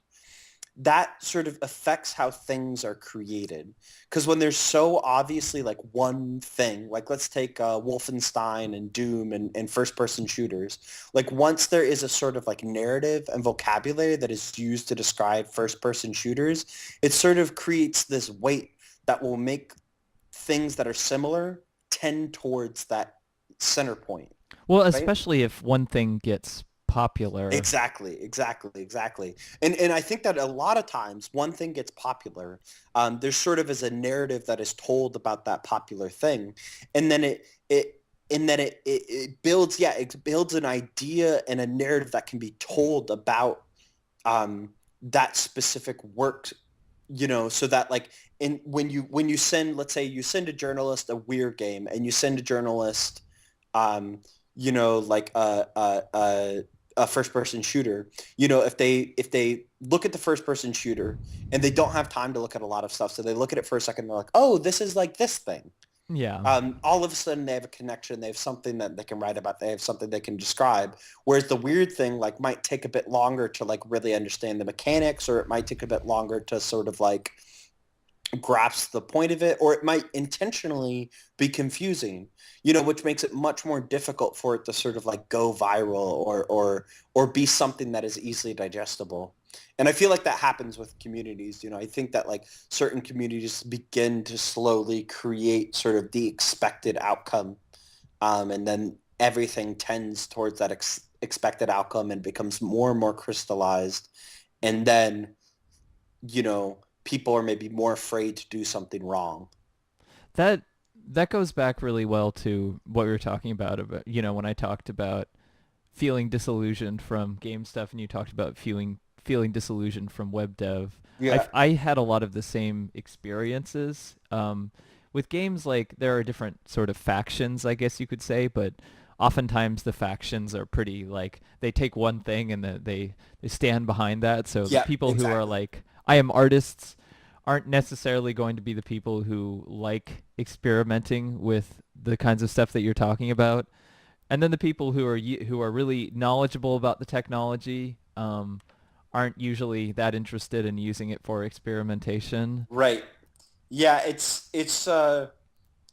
that sort of affects how things are created. Because when there's so obviously like one thing, like let's take Wolfenstein and Doom and first-person shooters, like once there is a sort of like narrative and vocabulary that is used to describe first-person shooters, it sort of creates this weight that will make things that are similar tend towards that center point, Well, right? especially if one thing gets popular. Exactly, exactly, exactly. And I think that a lot of times one thing gets popular. There's sort of as a narrative that is told about that popular thing, and then it builds, yeah, it builds an idea and a narrative that can be told about that specific work, so that like when you send, let's say you send a journalist a weird game and you send a journalist like a first person shooter, if they look at the first person shooter and they don't have time to look at a lot of stuff, so they look at it for a second, they're like, oh, this is like this thing. Yeah. All of a sudden they have a connection, they have something that they can write about, they have something they can describe, whereas the weird thing like might take a bit longer to like really understand the mechanics, or it might take a bit longer to sort of like grasp the point of it, or it might intentionally be confusing, which makes it much more difficult for it to sort of like go viral or be something that is easily digestible. And I feel like that happens with communities. I think that like certain communities begin to slowly create sort of the expected outcome, and then everything tends towards that expected outcome and becomes more and more crystallized. And then people are maybe more afraid to do something wrong. That that goes back really well to what we were talking about, when I talked about feeling disillusioned from game stuff and you talked about feeling disillusioned from web dev. Yeah. I had a lot of the same experiences. With games, like there are different sort of factions, I guess you could say, but oftentimes the factions are pretty like they take one thing and they stand behind that. So the Yeah, people who are exactly. like I am artists aren't necessarily going to be the people who like experimenting with the kinds of stuff that you're talking about. And then the people who are really knowledgeable about the technology aren't usually that interested in using it for experimentation. Right. Yeah, it's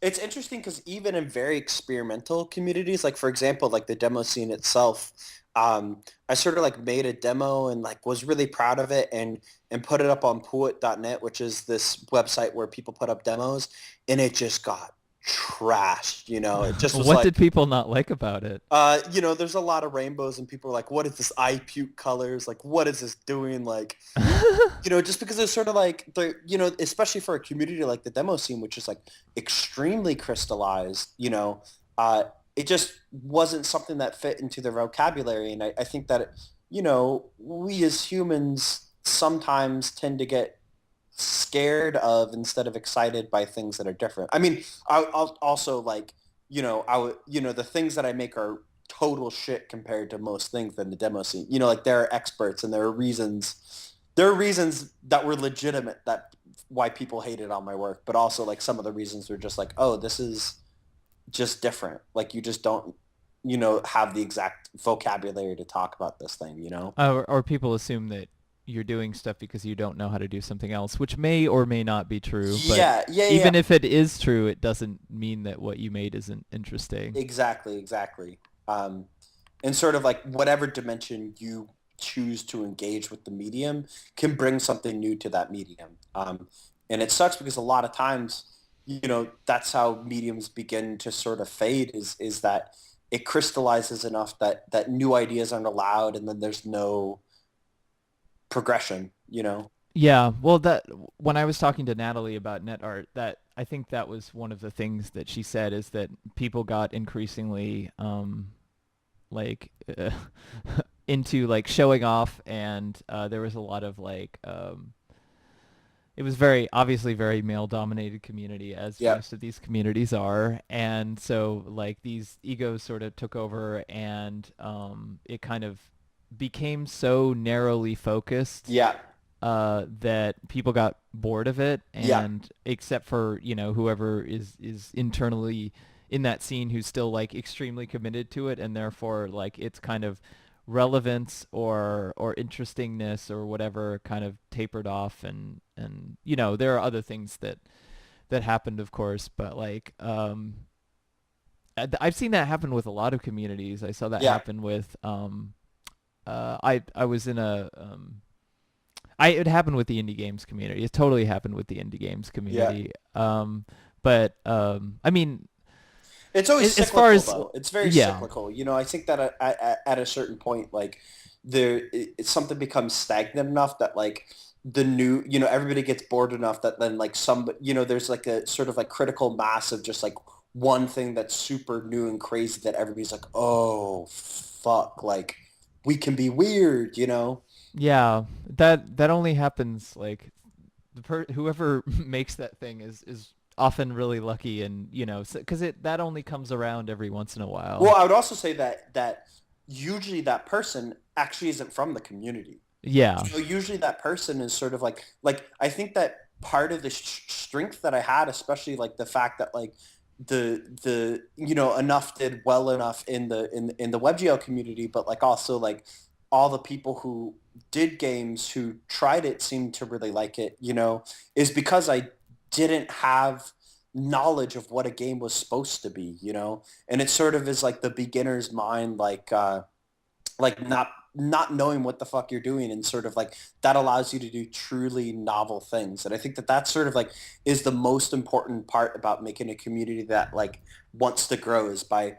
interesting because even in very experimental communities, like for example, like the demo scene itself, I sort of like made a demo and like was really proud of it and put it up on Poet.net, which is this website where people put up demos, and it just got trashed. It just was What did like, people not like about it? there's a lot of rainbows and people are like, what is this eye puke colors? Like, what is this doing? Like, just because it's sort of like especially for a community like the demo scene, which is like extremely crystallized, uh, it just wasn't something that fit into their vocabulary. And I think that, we as humans sometimes tend to get scared of instead of excited by things that are different. I mean, I'll also like, the things that I make are total shit compared to most things in the demo scene. Like there are experts and there are reasons that were legitimate that why people hated on my work, but also like some of the reasons were just like, oh, this is just different. Like you just don't, have the exact vocabulary to talk about this thing. Or people assume that you're doing stuff because you don't know how to do something else, which may or may not be true. But Yeah, yeah, yeah. even if it is true, it doesn't mean that what you made isn't interesting. Exactly, exactly. Um, and sort of like whatever dimension you choose to engage with the medium can bring something new to that medium. And it sucks because a lot of times, that's how mediums begin to sort of fade is that it crystallizes enough that new ideas aren't allowed and then there's no progression. Yeah, well, that when I was talking to Natalie about net art, that I think that was one of the things that she said is that people got increasingly like into like showing off, and there was a lot of like it was very obviously very male dominated community as Yeah. most of these communities are, and so like these egos sort of took over, and it kind of became so narrowly focused Yeah. that people got bored of it, Yeah. and except for whoever is internally in that scene who's still like extremely committed to it, and therefore like its kind of relevance or interestingness or whatever kind of tapered off, and there are other things that happened, of course, but like I've seen that happen with a lot of communities. I saw that Yeah. happen with I was in a it happened with the indie games community. It totally happened with the indie games Yeah. community. But I mean, It's always as far cyclical, as though. It's very yeah, cyclical. I think that at a certain point, like something becomes stagnant enough that like the new, everybody gets bored enough that then like there's like a sort of like critical mass of just like one thing that's super new and crazy that everybody's like, oh, fuck, like we can be weird. yeah, that only happens like whoever makes that thing is often really lucky, and because it that only comes around every once in a Well, while. I would also say that usually that person actually isn't from the community. Yeah, Usually that person is sort of like I think that part of the strength that I had, especially like the fact that like the enough did well enough in the WebGL community, but like also like all the people who did games who tried it seemed to really like it, is because I didn't have knowledge of what a game was supposed to be. And it sort of is like the beginner's mind, like not knowing what the fuck you're doing, and sort of like that allows you to do truly novel things. And I think that that sort of like is the most important part about making a community that like wants to grow is by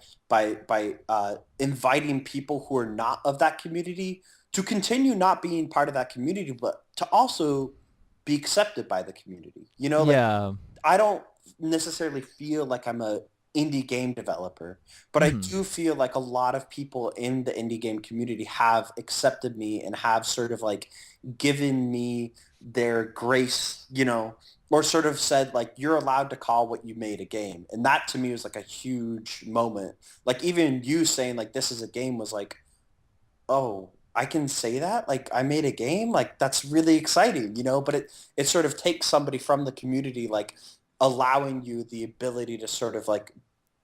inviting people who are not of that community to continue not being part of that community, but to also be accepted by the community. Like yeah, I don't necessarily feel like I'm a indie game developer, but I Hmm. do feel like a lot of people in the indie game community have accepted me and have sort of like given me their grace, or sort of said like you're allowed to call what you made a game. And that to me was like a huge moment. Like even you saying like this is a game was like, oh, I can say that? Like I made a game? Like that's really exciting, but it sort of takes somebody from the community like allowing you the ability to sort of like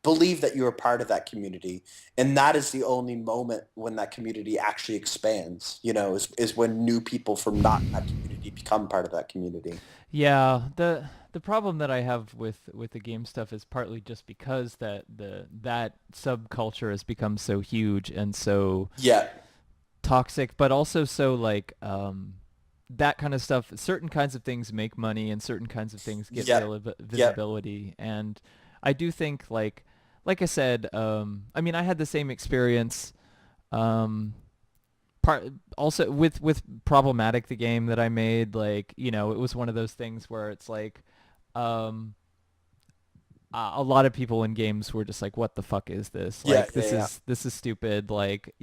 believe that you're a part of that community. And that is the only moment when that community actually expands, is when new people from not in that community become part of that community. Yeah, the problem that I have with the game stuff is partly just because that subculture has become so huge and so Yeah. toxic, but also so like that kind of stuff. Certain kinds of things make money, and certain kinds of things get Yeah. real Yeah. visibility. And I do think like I said, I mean, I had the same experience. Part also with problematic the game that I made. Like it was one of those things where it's like. Um, a lot of people in games were just like, "What the fuck is this? Yeah. Like, Yeah. Yeah. this is stupid." Like,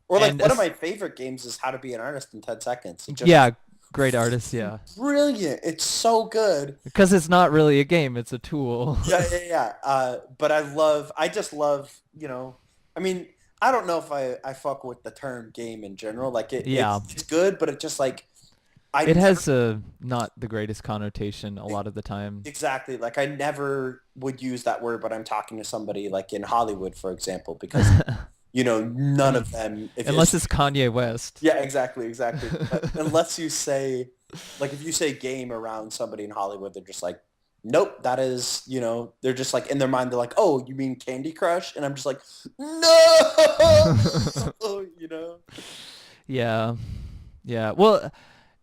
Or like and one of my favorite games is How to Be an Artist in 10 Seconds. It just yeah, great artists, yeah, brilliant. It's so good. because it's not really a game; it's a tool. Yeah, yeah, yeah. But I just love, I mean, I don't know if I fuck with the term game in general. Like Yeah, it's good, but it just like I it never has not the greatest connotation a lot of the time. exactly like I never would use that word, but I'm talking to somebody like in Hollywood, for example, because none of them, if Unless it's it's Kanye West. yeah, exactly, exactly. But unless you say, like, if you say game around somebody in Hollywood, they're just like, nope, that is, they're just like in their mind, they're like, oh, you mean Candy Crush? And I'm just like, no, you know? Yeah, yeah. Well,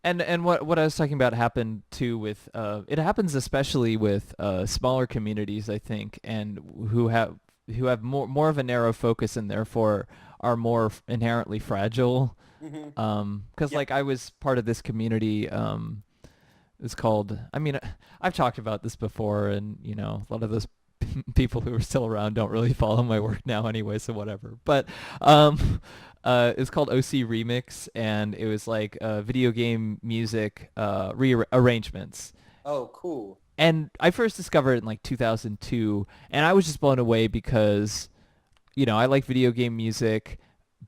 and what I was talking about happened too with it happens especially with smaller communities, I think, and who have more of a narrow focus and therefore are more inherently fragile. Hmm. Because Yeah, like I was part of this community. It's called. I mean, I've talked about this before, and a lot of those people who are still around don't really follow my work now anyway, so whatever. But it's called OC Remix, and it was like video game music rearrangements. oh, cool. And I first discovered it in like 2002, and I was just blown away because I like video game music,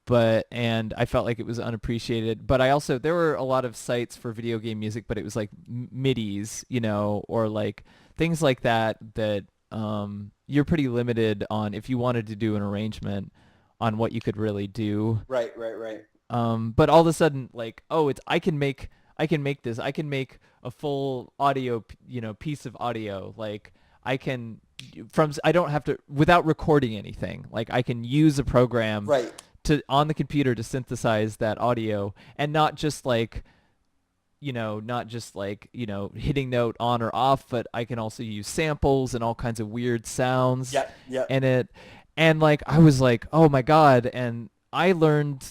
and I felt like it was unappreciated. But I also there were a lot of sites for video game music, but it was like MIDIs, or like things like that you're pretty limited on if you wanted to do an arrangement on what you could really do. Right, right, right. But all of a sudden, like, oh, it's I can make this. I can make a full audio, piece of audio. Like I can I don't have to without recording anything. Like I can use a program Right. to on the computer to synthesize that audio and not just like, hitting note on or off, but I can also use samples and all kinds of weird sounds Yep, yep. in it. And like I was like, "Oh my God." And I learned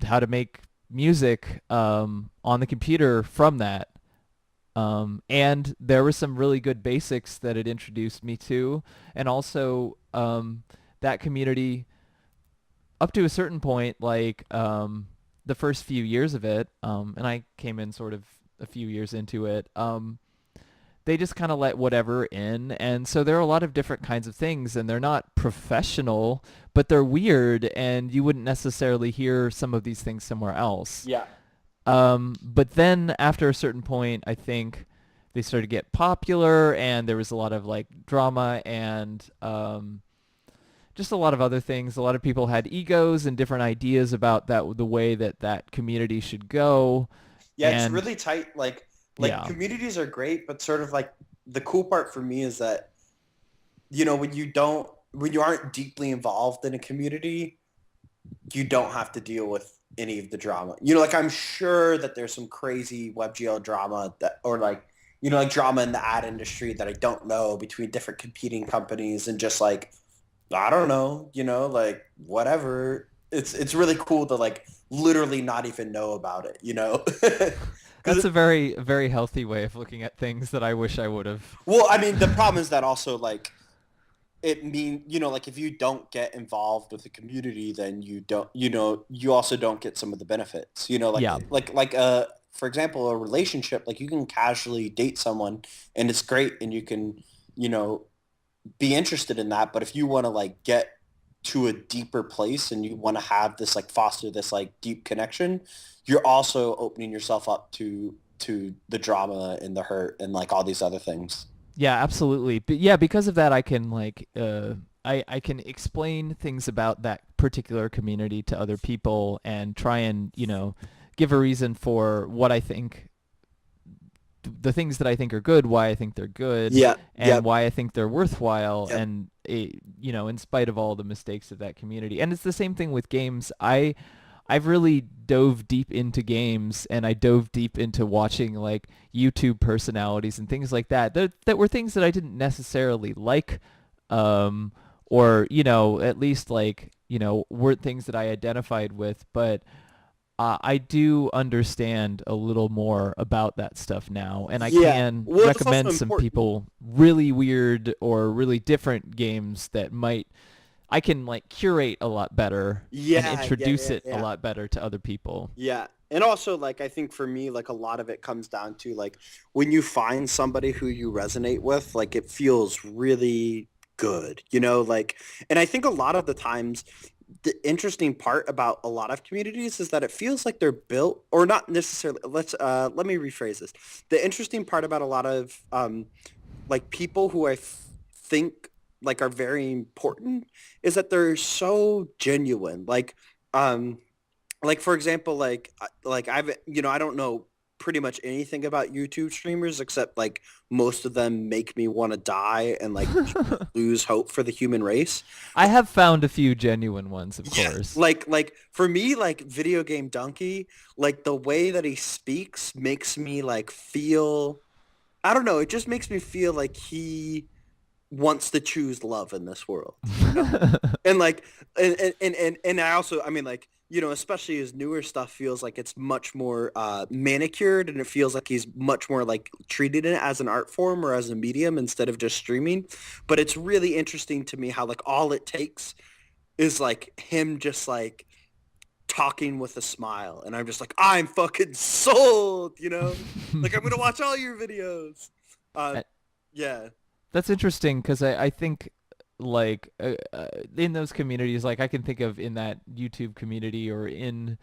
how to make music on the computer from that. And there were some really good basics that it introduced me to. And also that community up to a certain point, like the first few years of it, and I came in sort of a few years into it, they just kind of let whatever in. And so there are a lot of different kinds of things, and they're not professional, but they're weird, and you wouldn't necessarily hear some of these things somewhere else. Yeah. But then after a certain point, I think they started to get popular, and there was a lot of like drama and just a lot of other things. A lot of people had egos and different ideas about the way that community should go. Yeah, it's And really tight. Like yeah, communities are great, but sort of like the cool part for me is that, when you aren't deeply involved in a community, you don't have to deal with any of the drama. Like I'm sure that there's some crazy WebGL drama that, or like, like drama in the ad industry that I don't know between different competing companies and just like, I don't know, like whatever. It's really cool to like literally not even know about it. 'Cause That's a very healthy way of looking at things that I wish I would have. well, I mean, the problem is that also like like if you don't get involved with the community, then you don't, you also don't get some of the benefits, like Yeah. for example, a relationship, like you can casually date someone and it's great and you can, you know, be interested in that. But if you want to like get to a deeper place and you want to have this like foster this like deep connection, you're also opening yourself up to the drama and the hurt and like all these other things. Yeah, absolutely. But yeah, because of that, I can I can explain things about that particular community to other people and try and, give a reason for what I think, the things that I think are good, why I think they're good, Yeah. and Yep. why I think they're worthwhile, Yep. and in spite of all the mistakes of that community. And it's the same thing with games. I've really dove deep into games, and I dove deep into watching like YouTube personalities and things like that. That were things that I didn't necessarily like, um, or at least like weren't things that I identified with. But I do understand a little more about that stuff now, and I Yeah. can Well, it's also recommend some important. people really weird or really different games that might I can like curate a lot better and Yeah, yeah, introduce yeah, it a yeah. lot better to other people. Yeah. And also like I think for me like a lot of it comes down to like when you find somebody who you resonate with, like it feels really good, like and I think a lot of the times the interesting part about a lot of communities is that it feels like they're built or not necessarily let me rephrase this. The interesting part about a lot of like people who think like are very important is that they're so genuine. Um like for example, like I've I don't know pretty much anything about YouTube streamers except like most of them make me want to die and like lose hope for the human race. I have found a few genuine ones, of Yeah, course. like for me, like Video Game Donkey, like the way that he speaks makes me like feel, I don't know, it just makes me feel like he wants to choose love in this world. And like and I also I mean like especially his newer stuff feels like it's much more manicured and it feels like he's much more like treating it as an art form or as a medium instead of just streaming. But it's really interesting to me how like all it takes is like him just like talking with a smile and I'm just like I'm fucking sold, like I'm gonna watch all your videos. uh Uh, yeah. That's interesting because I think like in those communities, like I can think of in that YouTube community or in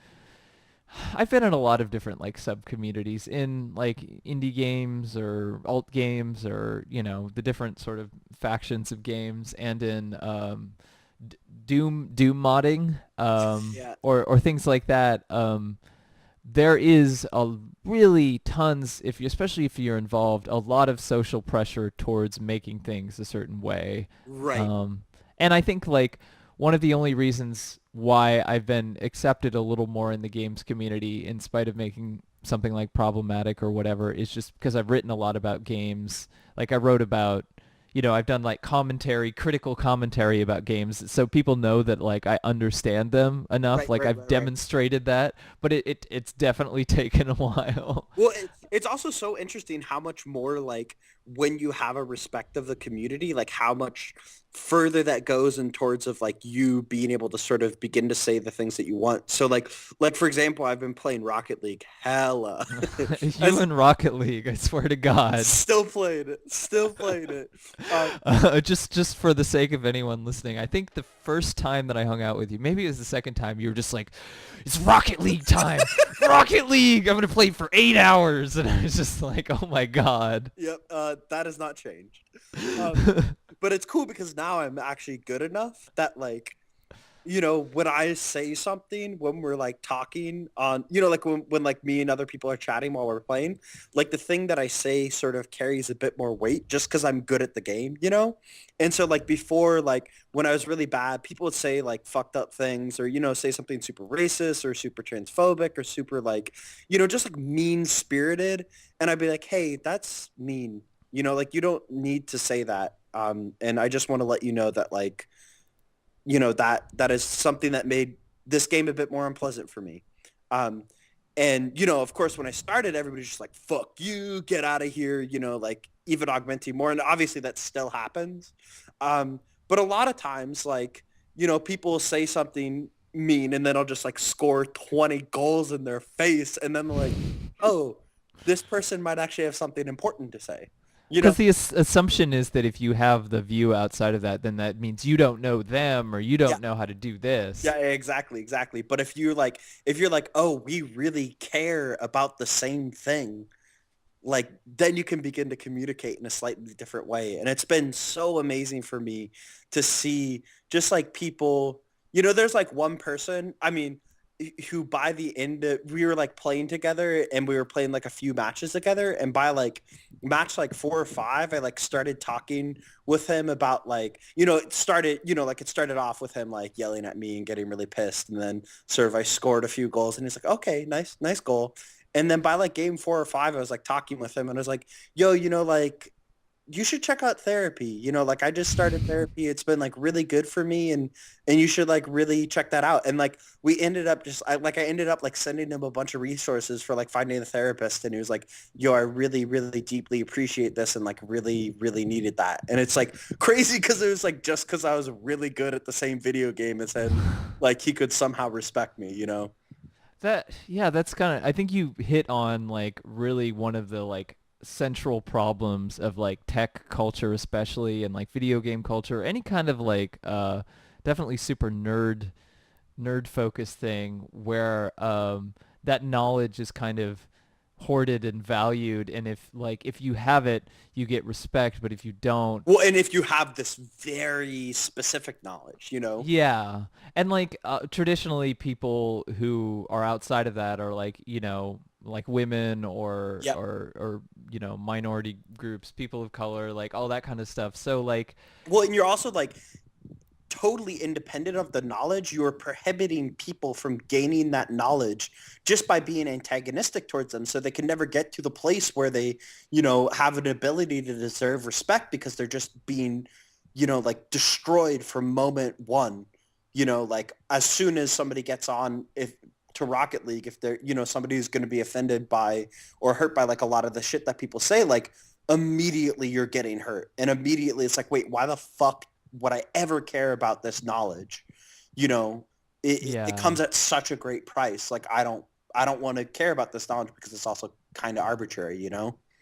I've been in a lot of different like sub communities in like indie games or alt games or the different sort of factions of games, and in D- Doom modding, Yeah. or things like that. There is a really tons, if you, especially if you're involved, a lot of social pressure towards making things a certain way. Right. Um, and I think like one of the only reasons why I've been accepted a little more in the games community in spite of making something like problematic or whatever is just because I've written a lot about games. Like I wrote about, I've done like commentary, critical commentary about games, so people know that like I understand them enough. Right, Like right, I've right, right. demonstrated that, but it's definitely taken a while. Well, it's also so interesting how much more like when you have a respect of the community, like how much further that goes in towards of like you being able to sort of begin to say the things that you want. So like for example, I've been playing Rocket League hella. You As and Rocket League, I swear to God. still playing it, still playing it. Just for the sake of anyone listening, I think the first time that I hung out with you, maybe it was the second time, you were just like, "It's Rocket League time, Rocket League! I'm gonna play for 8 hours," and I was just like, "Oh my God." Yep, that has not changed. But it's cool because now I'm actually good enough that like when I say something when we're like talking on, like when like me and other people are chatting while we're playing, like the thing that I say sort of carries a bit more weight just because I'm good at the game. And so like before, like when I was really bad, people would say like fucked up things or, say something super racist or super transphobic or super like, just like mean spirited. And I'd be like, hey, that's mean, like you don't need to say that. And I just want to let you know that like, that is something that made this game a bit more unpleasant for me. Um, And, of course, when I started, everybody's just like, fuck you, get out of here, like even augmenting more. And obviously that still happens. But a lot of times, like, people will say something mean and then I'll just like score 20 goals in their face. And then they're like, oh, this person might actually have something important to say, you Because know? the assumption is that if you have the view outside of that, then that means you don't know them or you Yeah. don't know how to do Yeah, this. exactly, exactly. But if you're like, oh, we really care about the same thing, like then you can begin to communicate in a slightly different way. And it's been so amazing for me to see just like people, there's like one person, I mean, who by the end of, we were like playing together and we were playing like a few matches together. And by like match like 4 or 5, I like started talking with him about like, it started off with him like yelling at me and getting really pissed. And then sort of I scored a few goals and he's like, okay, nice, nice goal. And then by like game 4 or 5, I was like talking with him and I was like, yo, like you should check out therapy. Like I just started therapy. It's been like really good for me and you should like really check that out. And like we ended up I ended up like sending him a bunch of resources for like finding a therapist. And he was like, yo, I really, really deeply appreciate this and like really, really needed that. And it's like crazy because it was like just because I was really good at the same video game as him, like he could somehow respect me. Yeah, that's kind of, I think you hit on like really one of the like central problems of like tech culture especially and like video game culture, any kind of like definitely super nerd focused thing where that knowledge is kind of hoarded and valued, and if you have it you get respect, but if you don't. Well, and if you have this very specific knowledge. Yeah. And like traditionally people who are outside of that are like, like women or Yep. minority groups, people of color, like all that kind of stuff. So like Well, and you're also like totally independent of the knowledge. You're prohibiting people from gaining that knowledge just by being antagonistic towards them. So they can never get to the place where they, have an ability to deserve respect because they're just being, like destroyed from moment one. Like as soon as somebody gets on, if to Rocket League, if they're, somebody who's going to be offended by or hurt by like a lot of the shit that people say, like immediately you're getting hurt. And immediately it's like, wait, why the fuck would I ever care about this knowledge? You know, it yeah. comes at such a great price. Like I don't want to care about this knowledge because it's also kind of arbitrary.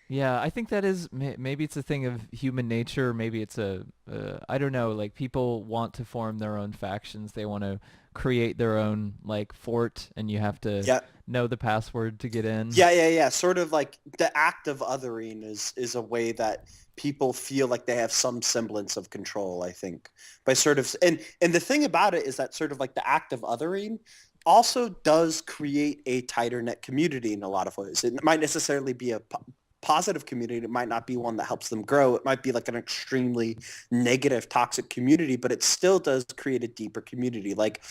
Yeah, I think that is maybe it's a thing of human nature. Maybe it's I don't know, like people want to form their own factions. They want to create their own like fort, and you have to Yeah. know the password to get in. Yeah, yeah, yeah. Sort of like the act of othering is a way that people feel like they have some semblance of control, I think. By sort of and the thing about it is that sort of like the act of othering also does create a tighter knit community in a lot of ways. It might necessarily be a positive community. It might not be one that helps them grow. It might be like an extremely negative, toxic community, but it still does create a deeper community. Like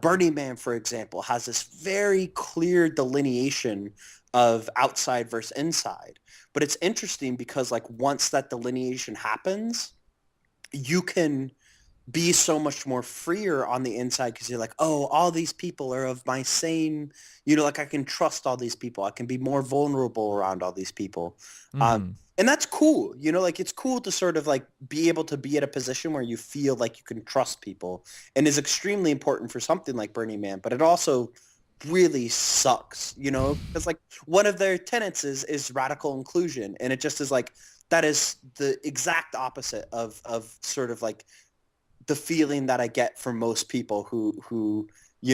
Burning Man, for example, has this very clear delineation of outside versus inside. But it's interesting because like once that delineation happens, you can be so much more freer on the inside because you're like, oh, all these people are of my same, like I can trust all these people. I can be more vulnerable around all these people. Mhm. And that's cool. Like it's cool to sort of like be able to be at a position where you feel like you can trust people and is extremely important for something like Burning Man. But it also really sucks, because like one of their tenets is radical inclusion. And it just is like, that is the exact opposite of sort of like the feeling that I get from most people who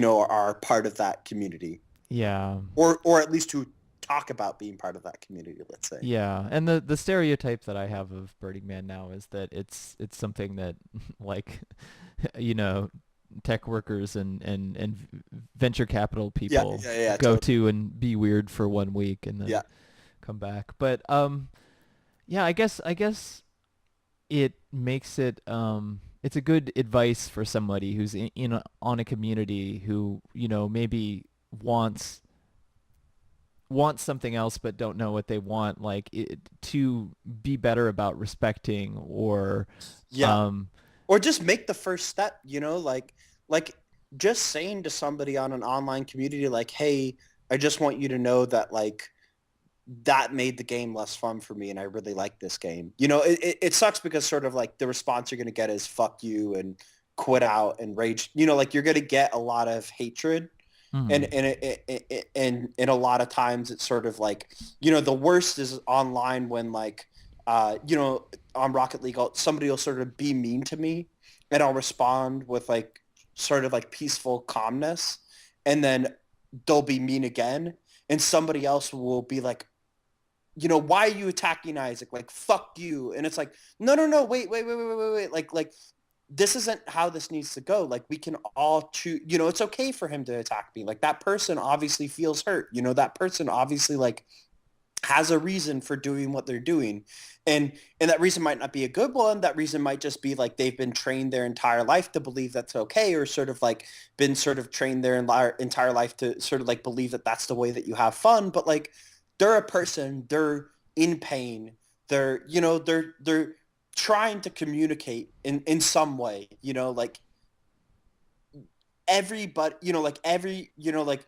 are part of that community, Yeah. or at least who talk about being part of that community. Let's say. Yeah, and the stereotype that I have of Burning Man now is that it's something that like you know tech workers and venture capital Yeah, people yeah, yeah, go totally. to and be weird for 1 week and Yeah, then come back. But yeah, I guess it makes it's a good advice for somebody who's on a community who, maybe wants something else but don't know what they want, like to be better about respecting or yeah. um Or just make the first step. Like just saying to somebody on an online community, like, hey, I just want you to know that like that made the game less fun for me and I really like this game. You know, it sucks because sort of like the response you're going to get is fuck you and quit out and rage. You know, like you're going to get a lot of hatred and Hmm. and a lot of times it's sort of like, you know, the worst is online when like you know, on Rocket League somebody will sort of be mean to me and I'll respond with like sort of like peaceful calmness and then they'll be mean again and somebody else will be like, you know, why are you attacking Isaac? Like, fuck you. And it's like, no, no, no, wait. Like, this isn't how this needs to go. Like, we can all choose, you know, it's okay for him to attack me. Like, that person obviously feels hurt. You know, that person obviously, like, has a reason for doing what they're doing. And that reason might not be a good one. That reason might just be like they've been trained their entire life to believe that's okay, or sort of like been sort of trained their entire life to sort of like believe that that's the way that you have fun. But like they're a person, they're in pain. They're, you know, they're trying to communicate in some way, you know, like everybody, you know, like every, you know, like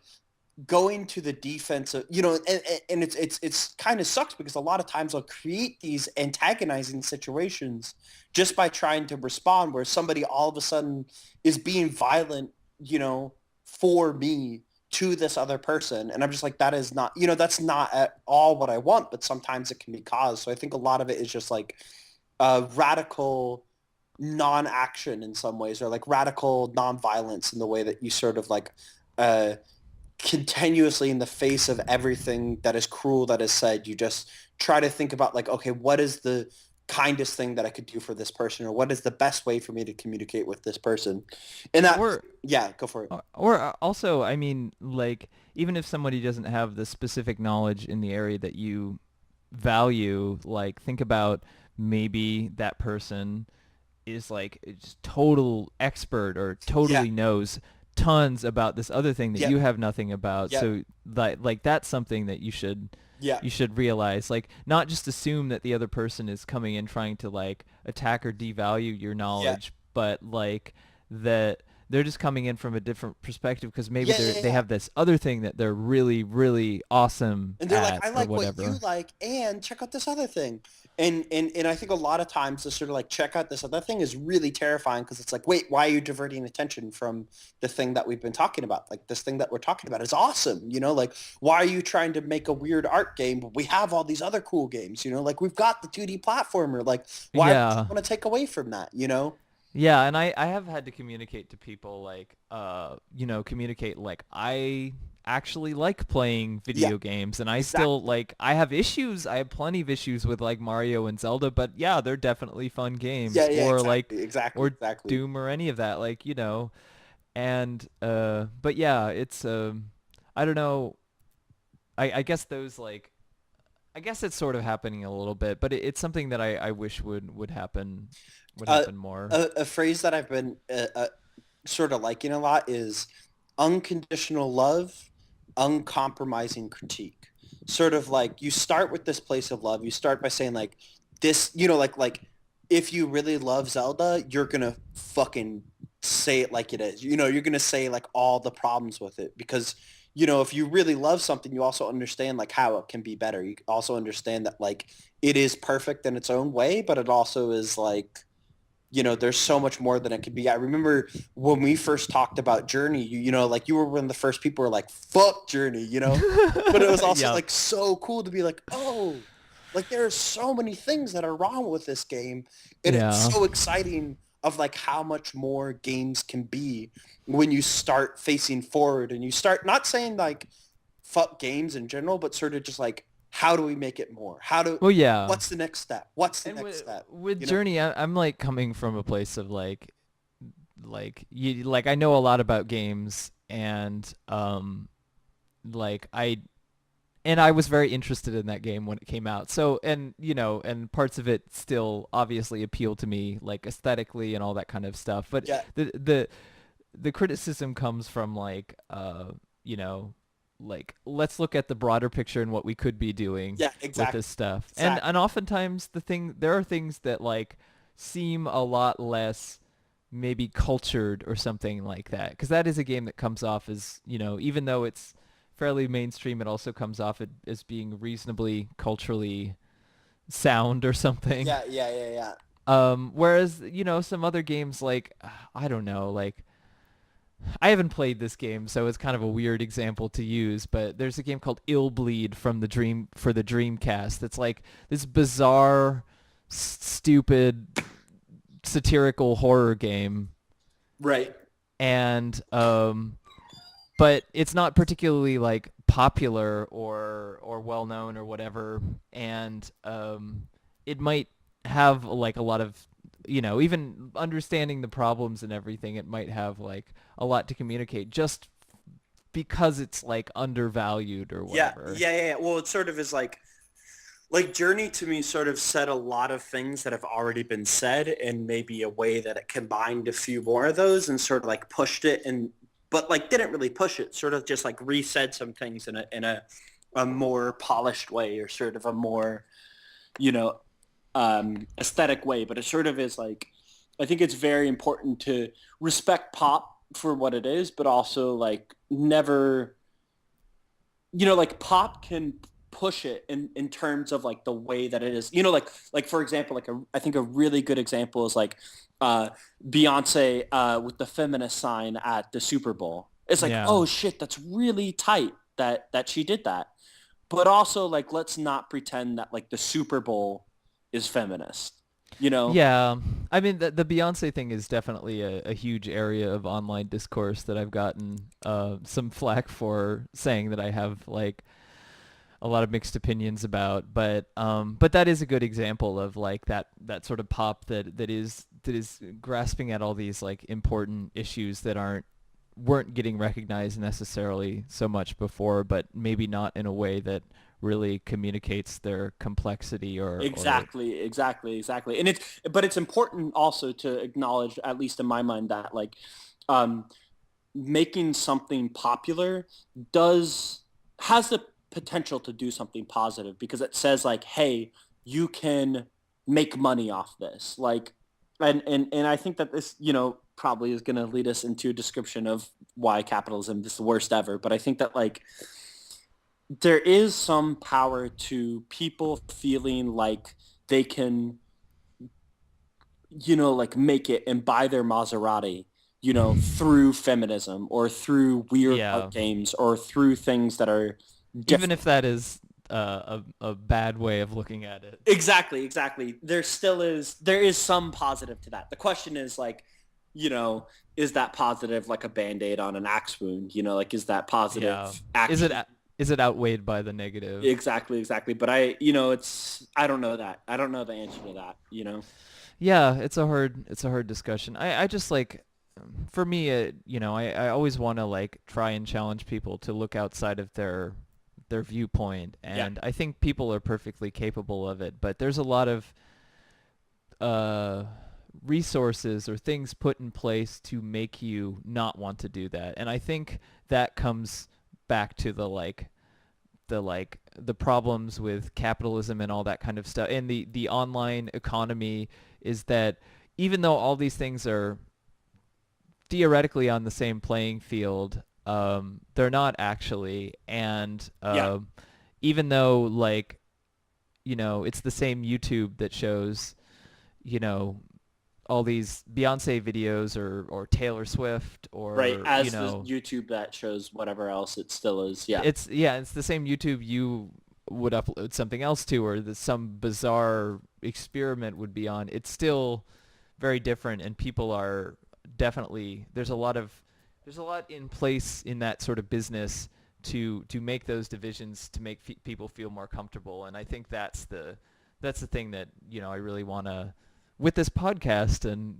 going to the defensive, you know, and it's kind of sucks because a lot of times I'll create these antagonizing situations just by trying to respond where somebody all of a sudden is being violent, you know, for me to this other person. And I'm just like, that is not, you know, that's not at all what I want, but sometimes it can be caused. So I think a lot of it is just like radical non-action in some ways or like radical non-violence in the way that you sort of like uh, continuously in the face of everything that is cruel that is said, you just try to think about like, okay, what is the kindest thing that I could do for this person or what is the best way for me to communicate with this person? And that, Or yeah, go for it. also, I mean, like even if somebody doesn't have the specific knowledge in the area that you value, like think about maybe that person is like just total expert or Yeah, totally knows tons about this other thing that you yep, have nothing about. yep, So like that's something that yeah, you should realize. Like not just assume that the other person is coming in trying to like attack or devalue your yeah, knowledge, but like that they're just coming in from a different perspective because maybe yeah, yeah, they yeah. have this other thing that they're really really awesome And they're like, at I or like what you whatever. like, and check out this other thing. And I think a lot of times to sort of like check out this other thing is really terrifying because it's like, wait, why are you diverting attention from the thing that we've been talking about? Like this thing that we're talking about is awesome, you know? Like, why are you trying to make a weird art game? But we have all these other cool games, you know? Like we've got the 2D platformer. Like, why would you Yeah. want to take away from that, you know? Yeah, and I have had to communicate to people like communicate like I actually like playing Yeah, video games and I still exactly. like I have issues. I have plenty of issues with like Mario and Zelda, but yeah, they're definitely fun Yeah, games yeah, or like or exactly. Doom or any of that like, and but yeah, it's I don't know. I guess those like I guess it's sort of happening a little bit, but it's something that I wish would Uh, happen more. a phrase that I've been sort of liking a lot is unconditional love, uncompromising critique. Sort of like you start with this place of love. You start by saying like this, you know, like if you really love Zelda, you're gonna fucking say it like it is. You know, you're gonna say like all the problems with it because you know if you really love something, you also understand like how it can be better. You also understand that like it is perfect in its own way, but it also is like you know, there's so much more than it could be. I remember when we first talked about Journey, you know, like you were one of the first people who were like, fuck Journey, you know? But it was also Yeah. like so cool to be like, oh, like there are so many things that are wrong with this game. And it's Yeah. so exciting of like how much more games can be when you start facing forward and you start not saying like fuck games in general, but sort of just like, how do we make it more? Well, yeah. What's the next step? What's the And next step? with You know? Journey, I'm like coming from a place of like you like I know a lot about games and like I was very interested in that game when it came out. So and and parts of it still obviously appeal to me like aesthetically and all that kind of stuff. But Yeah, the criticism comes from like you know like let's look at the broader picture and what we could be doing yeah, with this exactly. stuff. And Exactly. oftentimes there are things that like seem a lot less maybe cultured or something like that because that is a game that comes off as even though it's fairly mainstream, it also comes off as being reasonably culturally sound or something. Yeah, yeah, yeah, yeah. Whereas, some other games like, I don't know, like I haven't played this game, so it's kind of a weird example to use, but there's a game called Ill Bleed for the Dreamcast. That's like this bizarre, stupid, satirical horror game, Right. and but it's not particularly like popular or well known or whatever, and it might have like a lot of, even understanding the problems and everything, it might have like a lot to communicate just because it's like undervalued or Yeah, whatever. yeah, yeah, yeah. Well, it sort of is like Journey to me sort of said a lot of things that have already been said in maybe a way that it combined a few more of those and sort of like pushed it and but like didn't really push it, sort of just like resaid some things in a more polished way or sort of a more, you know, aesthetic way. But it sort of is like I think it's very important to respect pop for what it is, but also like never like pop can push it in terms of like the way that it is, like for example, I think a really good example is like uh, Beyonce with the feminist sign at the Super Bowl. It's like, Yeah. oh shit, that's really tight that she did that. But also like, let's not pretend that like the Super Bowl is feminist, you know? Yeah, I mean the Beyonce thing is definitely a huge area of online discourse that I've gotten some flack for, saying that I have like a lot of mixed opinions about, but that is a good example of like that sort of pop that is grasping at all these like important issues that weren't getting recognized necessarily so much before, but maybe not in a way that really communicates their complexity or Exactly, exactly, exactly. And it's important also to acknowledge, at least in my mind, that like um, making something popular does has the potential to do something positive because it says like, hey, you can make money off this. Like, and I think that this, probably is going to lead us into a description of why capitalism is the worst ever. But I think that like there is some power to people feeling like they can, like make it and buy their Maserati, through feminism or through weird yeah. art games or through things that are Even if different. that is a bad way of looking at it. Exactly, exactly. There is some positive to that. The question is like, you know, is that positive like a band-aid on an axe wound? Like is that Yeah. positive Is it actually? a- is it outweighed by the negative? Exactly, exactly. But I don't know that. I don't know the answer to that. Yeah, it's a hard discussion. I just like, for me, I always want to like try and challenge people to look outside of their viewpoint, Yeah. and I think people are perfectly capable of it, but there's a lot of uh resources or things put in place to make you not want to do that. And I think that comes back to the problems with capitalism and all that kind of stuff, and the online economy, is that even though all these things are theoretically on the same playing field, they're not actually. And Yeah. even though like, it's the same YouTube that shows, you know all these Beyonce videos or Taylor Swift Right. or, As the YouTube that shows whatever else it still is. Yeah. it's the same YouTube you would upload something else to, or that some bizarre experiment would be on. It's still very different, and people are definitely, there's a lot in place in that sort of business to make those divisions, to make people feel more comfortable. And I think that's the thing that, I really want to, with this podcast and,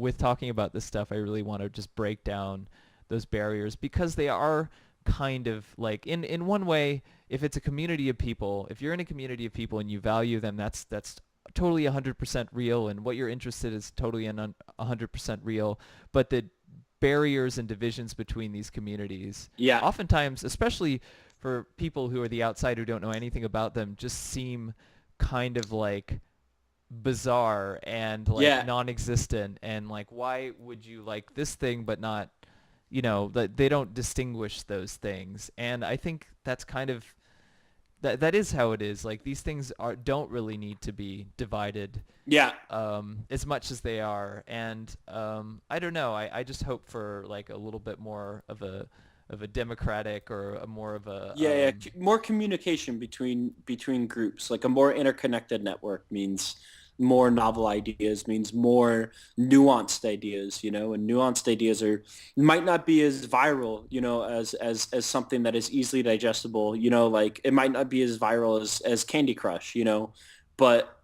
with talking about this stuff, I really want to just break down those barriers, because they are kind of like, in one way, if it's a community of people, if you're in a community of people and you value them, that's totally 100% real, and what you're interested is totally 100% real. But the barriers and divisions between these communities, Yeah. oftentimes, especially for people who are the outside who don't know anything about them, just seem kind of like bizarre and like Yeah. non-existent, and like, why would you like this thing but not that they don't distinguish those things. And I think that's kind of that is how it is. Like these things don't really need to be divided Yeah. as much as they are. And I don't know. I just hope for like a little bit more of a democratic or a more of a Yeah, yeah, more communication between groups. Like a more interconnected network means more novel ideas, means more nuanced ideas, and nuanced ideas are might not be as viral, as something that is easily digestible, like it might not be as viral as Candy Crush, but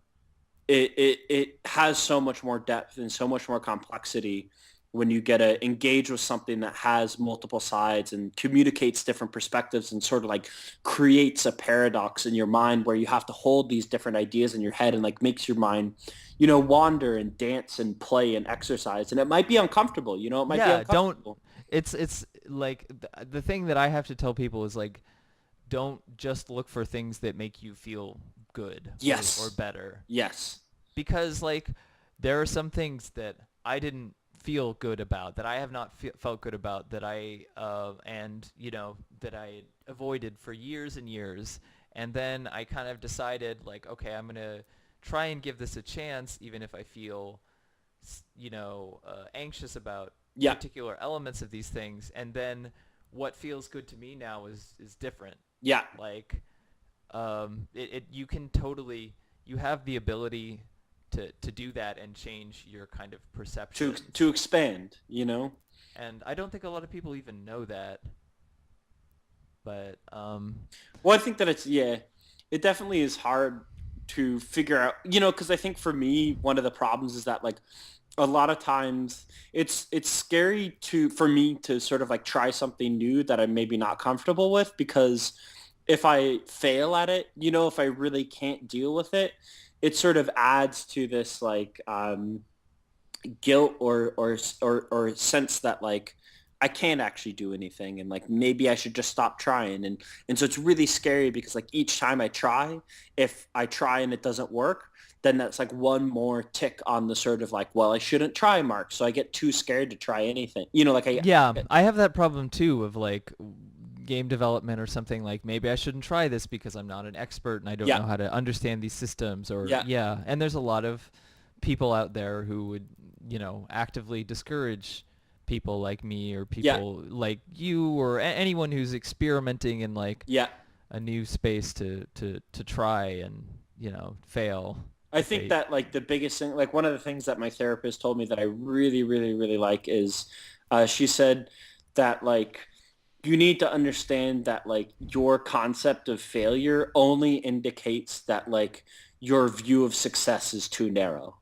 it has so much more depth and so much more complexity when you get to engage with something that has multiple sides and communicates different perspectives and sort of like creates a paradox in your mind where you have to hold these different ideas in your head and like makes your mind, wander and dance and play and exercise. And it might be uncomfortable, it might be yeah. Don't uncomfortable. it's like the thing that I have to tell people is like don't just look for things that make you feel good or Yes. better, Yes. because like there are some things that I didn't feel good about, that I have not felt good about, that I and that I avoided for years and years, and then I kind of decided like, okay, I'm gonna try and give this a chance, even if I feel anxious about Yeah. particular elements of these things, and then what feels good to me now is different. Yeah. Like you can totally, you have the ability to do that and change your kind of To perceptions. expand. And I don't think a lot of people even know that. But Well, I think that it definitely is hard to figure out, because I think for me, one of the problems is that like a lot of times it's scary for me to sort of like try something new that I'm maybe not comfortable with, because if I fail at it, if I really can't deal with it, it sort of adds to this like guilt or sense that like I can't actually do anything and like maybe I should just stop trying, and so it's really scary because like each time I try, if I try and it doesn't work, then that's like one more tick on the sort of like, well, I shouldn't try mark, so I get too scared to try anything, like yeah, I have that problem too of like game development or something. Like maybe I shouldn't try this because I'm not an expert and I don't yeah, know how to understand these systems, or yeah, yeah, and there's a lot of people out there who would, actively discourage people like me or yeah, people like you or anyone who's experimenting in like yeah. a new space to try and, fail I if think they that like the biggest thing, like one of the things that my therapist told me that I really, really, really like is she said that like you need to understand that like your concept of failure only indicates that like your view of success is too narrow.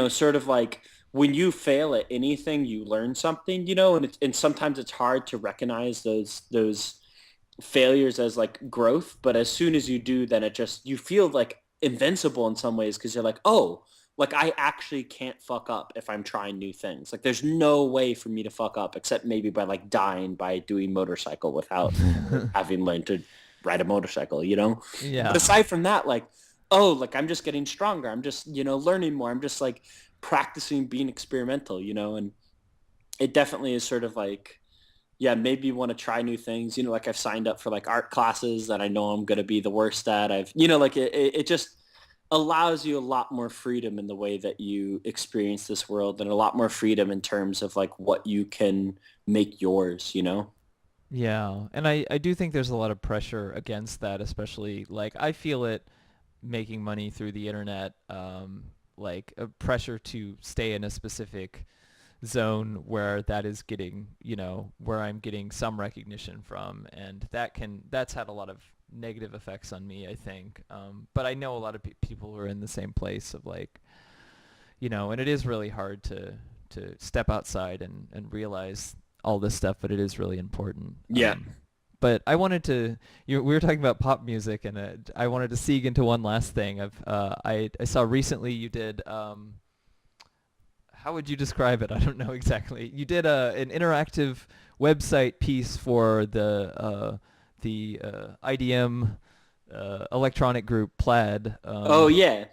Sort of like when you fail at anything, you learn something, and sometimes it's hard to recognize those failures as like growth, but as soon as you do, then you feel like invincible in some ways because you're like, oh, like I actually can't fuck up if I'm trying new things. Like there's no way for me to fuck up except maybe by like dying by doing motorcycle without having learned to ride a motorcycle. But yeah. aside from that, like, oh, like I'm just getting stronger. I'm just, learning more. I'm just like practicing being experimental, and it definitely is sort of like, yeah, maybe you want to try new things. Like I've signed up for like art classes that I know I'm going to be the worst at. Like it just allows you a lot more freedom in the way that you experience this world and a lot more freedom in terms of like what you can make yours. Yeah, and I do think there's a lot of pressure against that, especially like I feel it making money through the internet, like a pressure to stay in a specific zone where that is getting, where I'm getting some recognition from, and that's had a lot of negative effects on me, I think. But I know a lot of people who are in the same place of like, and it is really hard to step outside and realize all this stuff, but it is really important. Yeah. But I wanted to, we were talking about pop music, and I wanted to seek into one last thing. I saw recently you did, how would you describe it? I don't know exactly. You did an interactive website piece for the IDM electronic group Plaid. Oh yeah.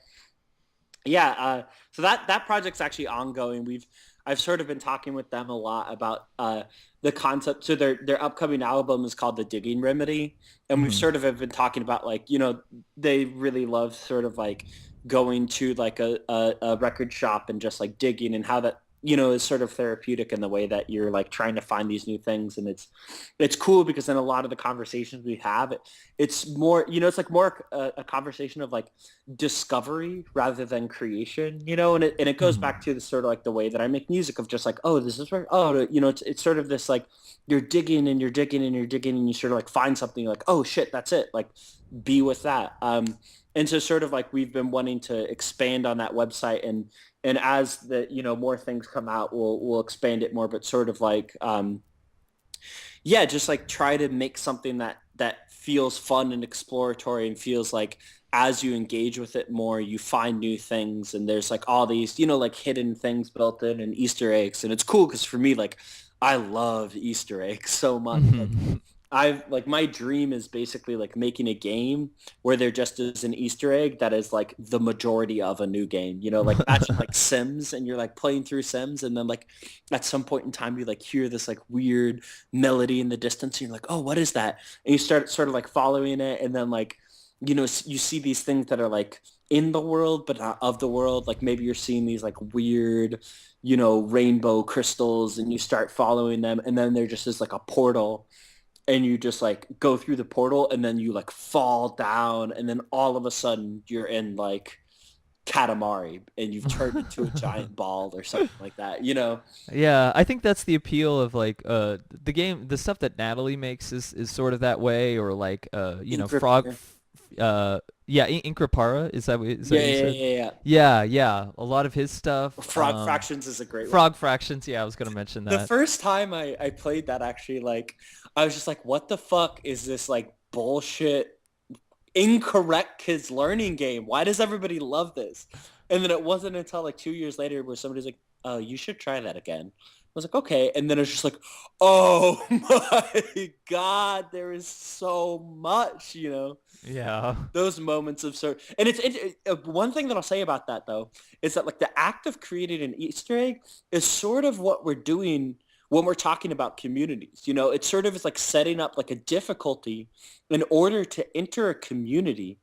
Yeah. So that project's actually ongoing. I've sort of been talking with them a lot about the concept. So their upcoming album is called The Digging Remedy, and we've Hmm. sort of have been talking about like, they really love sort of like going to like a record shop and just like digging, and how that is sort of therapeutic in the way that you're like trying to find these new things. And it's cool because in a lot of the conversations we have, it's more, it's like more a conversation of like discovery rather than creation, and it goes Hmm. back to the sort of like the way that I make music of just like, oh, this is where, oh, it's sort of this like you're digging and you're digging and you're digging and you sort of like find something, like, oh shit, that's it, like be with that. And so sort of like we've been wanting to expand on that website, and as the more things come out, we'll expand it more, but sort of like yeah, just like try to make something that feels fun and exploratory, and feels like as you engage with it more, you find new things, and there's like all these, like hidden things built in and Easter eggs. And it's cool because for me, like I love Easter eggs so much. Like Hmm. I've like my dream is basically like making a game where there just is an Easter egg that is like the majority of a new game. Like imagine like Sims, and you're like playing through Sims, and then like at some point in time you like hear this like weird melody in the distance, and you're like, oh, what is that? And you start sort of like following it, and then like you see these things that are like in the world but not of the world. Like maybe you're seeing these like weird rainbow crystals, and you start following them, and then there just is like a portal, and you just like go through the portal, and then you like fall down, and then all of a sudden you're in like Katamari, and you've turned into a giant ball or something like that. Yeah, I think that's the appeal of like the stuff that Natalie makes is sort of that way, or like Ink Frog Repair. yeah, Inkrapara, is that Yeah, what you yeah, said? yeah, yeah. Yeah, yeah, a lot of his stuff. Frog Fractions is a great one. Frog Fractions, yeah, I was gonna mention The that. first time I played that, actually, like I was just like, what the fuck is this like bullshit incorrect kids learning game? Why does everybody love this? And then it wasn't until like 2 years later where somebody's like, oh, you should try that again. I was like, okay. And then it's just like, oh my God, there is so much. Yeah. Those moments of and one thing that I'll say about that though is that like the act of creating an Easter egg is sort of what we're doing when we're talking about communities. It's sort of is like setting up like a difficulty in order to enter a community,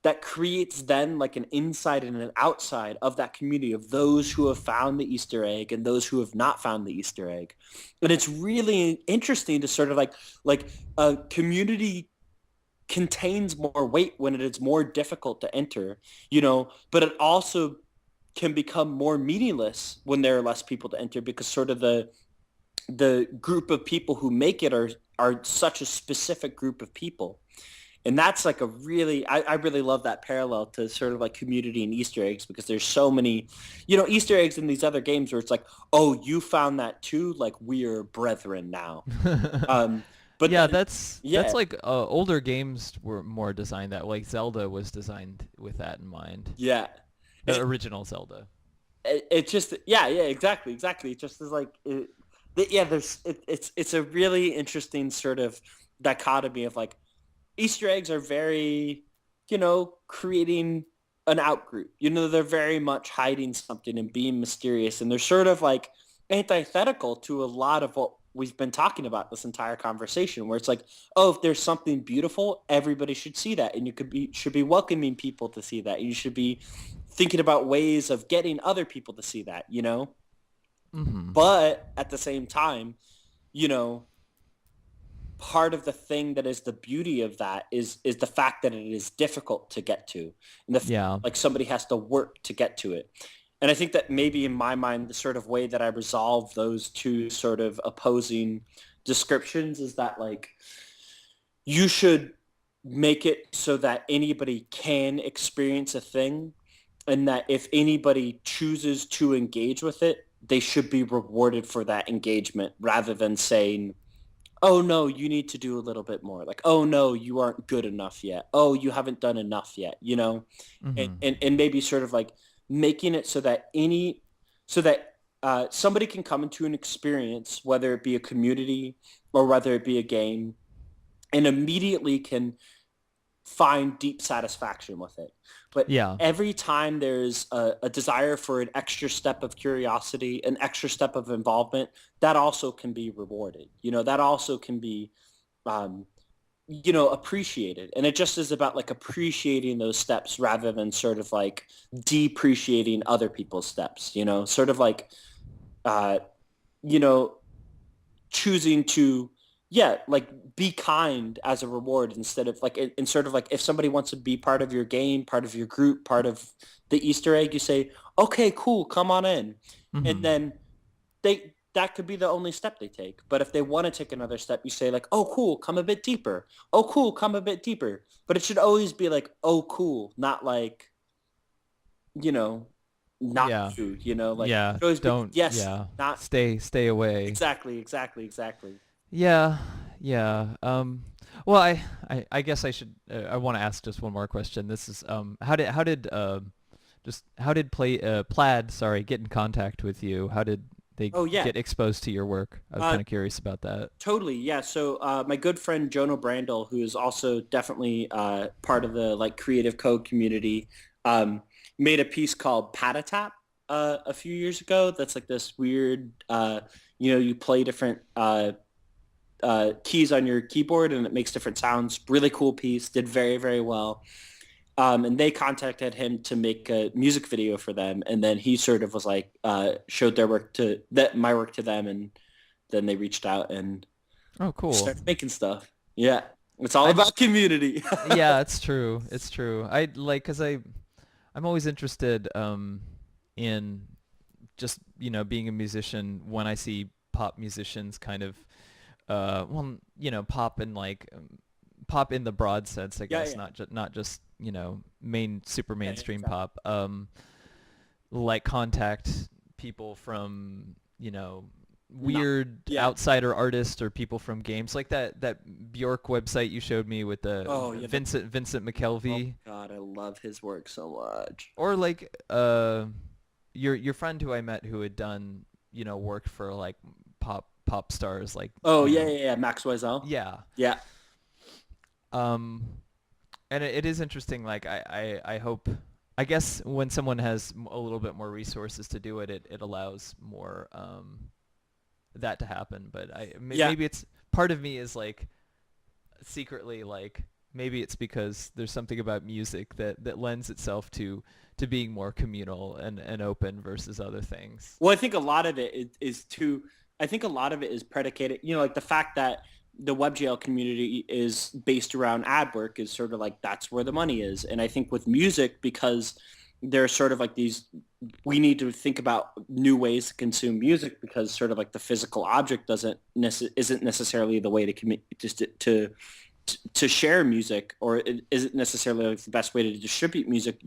that creates then like an inside and an outside of that community, of those who have found the Easter egg and those who have not found the Easter egg. And it's really interesting to sort of like a community contains more weight when it is more difficult to enter, but it also can become more meaningless when there are less people to enter, because sort of the group of people who make it are such a specific group of people. And that's like a really, I really love that parallel to sort of like community and Easter eggs, because there's so many, Easter eggs in these other games where it's like, oh, you found that too, like we're brethren now. But Yeah, then, that's yeah, like older games were more designed that, like Zelda was designed with that in mind. yeah. The original Zelda. It just, yeah, exactly. It just is like yeah, it's a really interesting sort of dichotomy of like Easter eggs are very, creating an outgroup. They're very much hiding something and being mysterious, and they're sort of like antithetical to a lot of what we've been talking about this entire conversation, where it's like, oh, if there's something beautiful, everybody should see that, and you should be welcoming people to see that, and you should be thinking about ways of getting other people to see that. Hmm. But at the same time, you know, part of the thing that is the beauty of that is the fact that it is difficult to get to, and Yeah. like somebody has to work to get to it. And I think that maybe in my mind, the sort of way that I resolve those two sort of opposing descriptions is that like you should make it so that anybody can experience a thing, and that if anybody chooses to engage with it, they should be rewarded for that engagement, rather than saying, oh no, you need to do a little bit more. Like, oh no, you aren't good enough yet. Oh, you haven't done enough yet. And, Hmm. and, and maybe sort of like making it so that somebody can come into an experience, whether it be a community or whether it be a game, and immediately can find deep satisfaction with it. But Yeah. every time there's a desire for an extra step of curiosity, an extra step of involvement, that also can be rewarded. That also can be, um, appreciated. And it just is about like appreciating those steps rather than sort of like depreciating other people's steps, sort of like, uh, you know, choosing to, yeah, like be kind as a reward instead of like, and sort of like if somebody wants to be part of your game, part of your group, part of the Easter egg, you say, okay, cool, come on in. And Hmm. then that could be the only step they take. But if they want to take another step, you say like, oh, cool, come a bit deeper. Oh, cool, come a bit deeper. But it should always be like, oh, cool, not like, you know, not Yeah. you, like it Yeah. should always be, Don't. yes, Yeah. not Stay away. exactly, exactly, exactly. Yeah. Yeah. Well, I guess I should. I want to ask just one more question. This is how did play Plaid, sorry, get in contact with you? How did they Oh yeah. get exposed to your work? I was Uh, kind of curious about that. Totally, yeah. So my good friend Jono Brandel, who is also definitely part of the like creative code community, um, made a piece called Patatap a few years ago. That's like this weird, you play different keys on your keyboard and it makes different sounds. Really cool piece. Did very, very well. And they contacted him to make a music video for them, and then he sort of was like showed my work to them, and then they reached out and Oh, cool. started making stuff. Yeah, it's all I about community. Yeah, it's true. It's true. I like cuz I'm always interested in just, being a musician when I see pop musicians kind of well, pop in the broad sense, I Yeah, guess, yeah, not just, super yeah, yeah, mainstream exactly. pop. Like contact people from, Not, weird yeah. outsider artists or people from games like that Bjork website you showed me with the Oh, yeah. Vincent Oh McKelvey, my God, I love his work so much. or like your friend who I met who had done, worked for like pop stars like, Oh you yeah, know yeah, yeah. Max Wiesel. yeah. Yeah, um and it is interesting, like I hope, I guess when someone has a little bit more resources to do it, it allows more that to happen. But yeah. maybe it's part of me is like secretly like, maybe it's because there's something about music that lends itself to being more communal and open versus other things. Well, I think a lot of it is too. I think a lot of it is predicated, like the fact that the WebGL community is based around ad work is sort of like that's where the money is. And I think with music, because there's sort of like these, we need to think about new ways to consume music because sort of like the physical object isn't necessarily the way to commit just to share music, or it isn't necessarily like the best way to distribute music.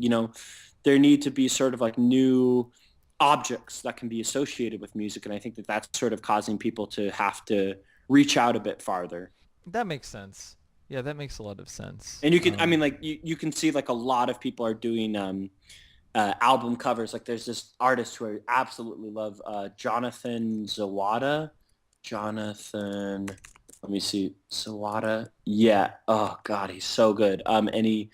There need to be sort of like new objects that can be associated with music. And I think that that's sort of causing people to have to reach out a bit farther. That makes sense. Yeah, that makes a lot of sense. And I mean, like you can see like a lot of people are doing album covers. Like there's this artist who I absolutely love, Jonathan Zawada. Jonathan, let me see, Zawada. Yeah. Oh God, he's so good. And he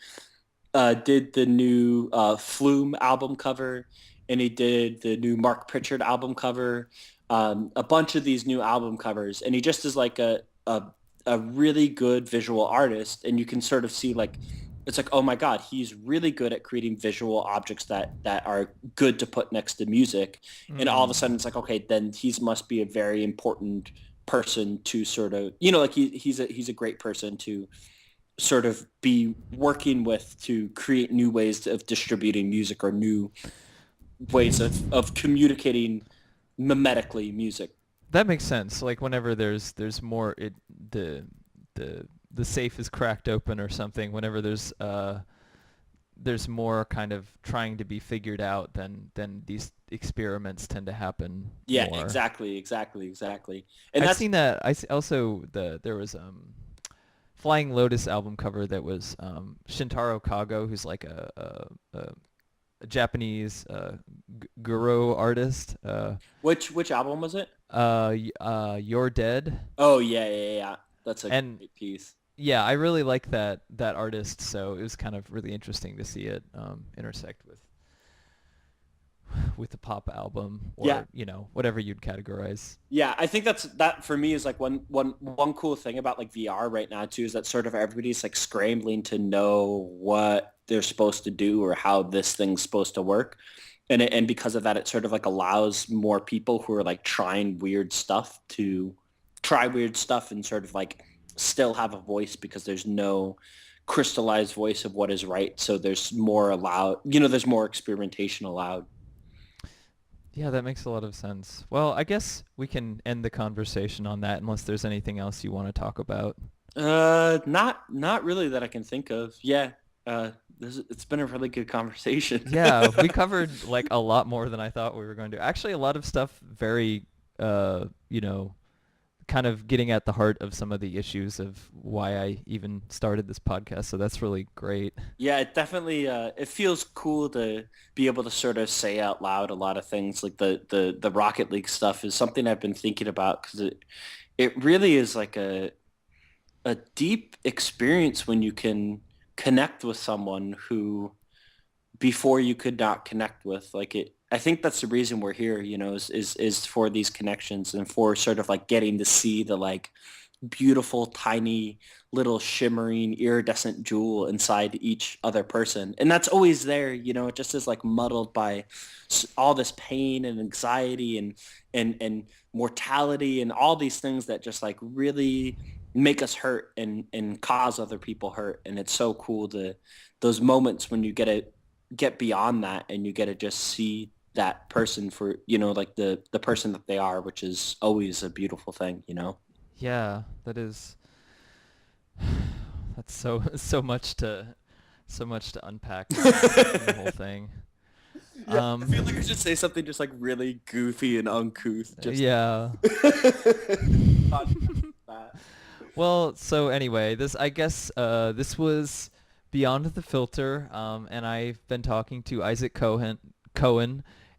did the new Flume album cover, and he did the new Mark Pritchard album cover, a bunch of these new album covers, and he just is like a really good visual artist, and you can sort of see like it's like, oh my God, he's really good at creating visual objects that are good to put next to music, and all of a Mm. sudden it's like, okay, then he must be a very important person to sort of, like he's a great person to sort of be working with to create new ways of distributing music or new ways of communicating mimetically music. That makes sense. Like whenever there's more, the safe is cracked open or something. Whenever there's more kind of trying to be figured out, then these experiments tend to happen Yeah, more. exactly, exactly, exactly. And I've that's seen that. Also there was Flying Lotus album cover that was Shintaro Kago, who's like a Japanese guru artist. which album was it? You're Dead, Oh yeah, yeah, yeah. That's a and great piece. yeah, I really like that artist, so it was kind of really interesting to see it intersect with the pop album Yeah. or whatever you'd categorize. Yeah, I think that for me is like one cool thing about like VR right now too is that sort of everybody's like scrambling to know what they're supposed to do or how this thing's supposed to work. And because of that, it sort of like allows more people who are like trying weird stuff to try weird stuff and sort of like still have a voice because there's no crystallized voice of what is right. So there's more allowed, there's more experimentation allowed. Yeah, that makes a lot of sense. Well, I guess we can end the conversation on that unless there's anything else you want to talk about. Not really that I can think of. Yeah. Uh, it's been a really good conversation. Yeah, we covered like a lot more than I thought we were going to. Actually, a lot of stuff very, you know, kind of getting at the heart of some of the issues of why I even started this podcast. So that's really great. Yeah, it definitely it feels cool to be able to sort of say out loud a lot of things like the Rocket League stuff is something I've been thinking about because it really is like a deep experience when you can connect with someone who before you could not connect with. Like it, I think that's the reason we're here, is for these connections and for sort of like getting to see the like beautiful, tiny, little shimmering iridescent jewel inside each other person. And that's always there, it just is like muddled by all this pain and anxiety and mortality and all these things that just like really make us hurt and cause other people hurt. And it's so cool to those moments when you get beyond that and you get to just see that person for, like the person that they are, which is always a beautiful thing. Yeah, that is. That's so much to unpack in the whole thing. Yeah, I feel Um, like I should say something just like really goofy and uncouth. Just yeah. that. Well, so anyway, I guess this was Beyond the Filter, and I've been talking to Isaac Cohen,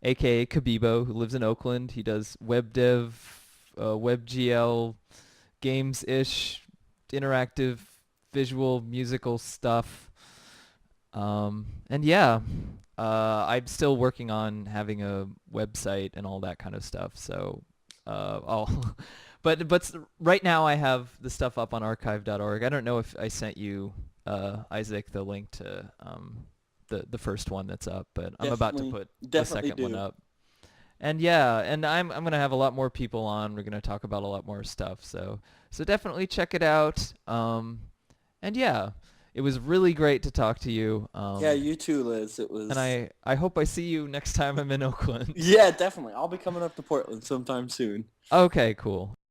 aka Kabibo, who lives in Oakland. He does web dev, WebGL, games-ish, interactive, visual, musical stuff. And yeah, I'm still working on having a website and all that kind of stuff. So, I'll, right now I have the stuff up on archive.org. I don't know if I sent you, Isaac, the link to the first one that's up, but I'm about to Definitely, put the definitely second one do. up. And yeah, and I'm gonna have a lot more people on. We're gonna talk about a lot more stuff. So definitely check it out. And yeah, it was really great to talk to you. Yeah, you too, Liz. It And was. I hope I see you next time I'm in Oakland. Yeah, definitely. I'll be coming up to Portland sometime soon. Okay, cool.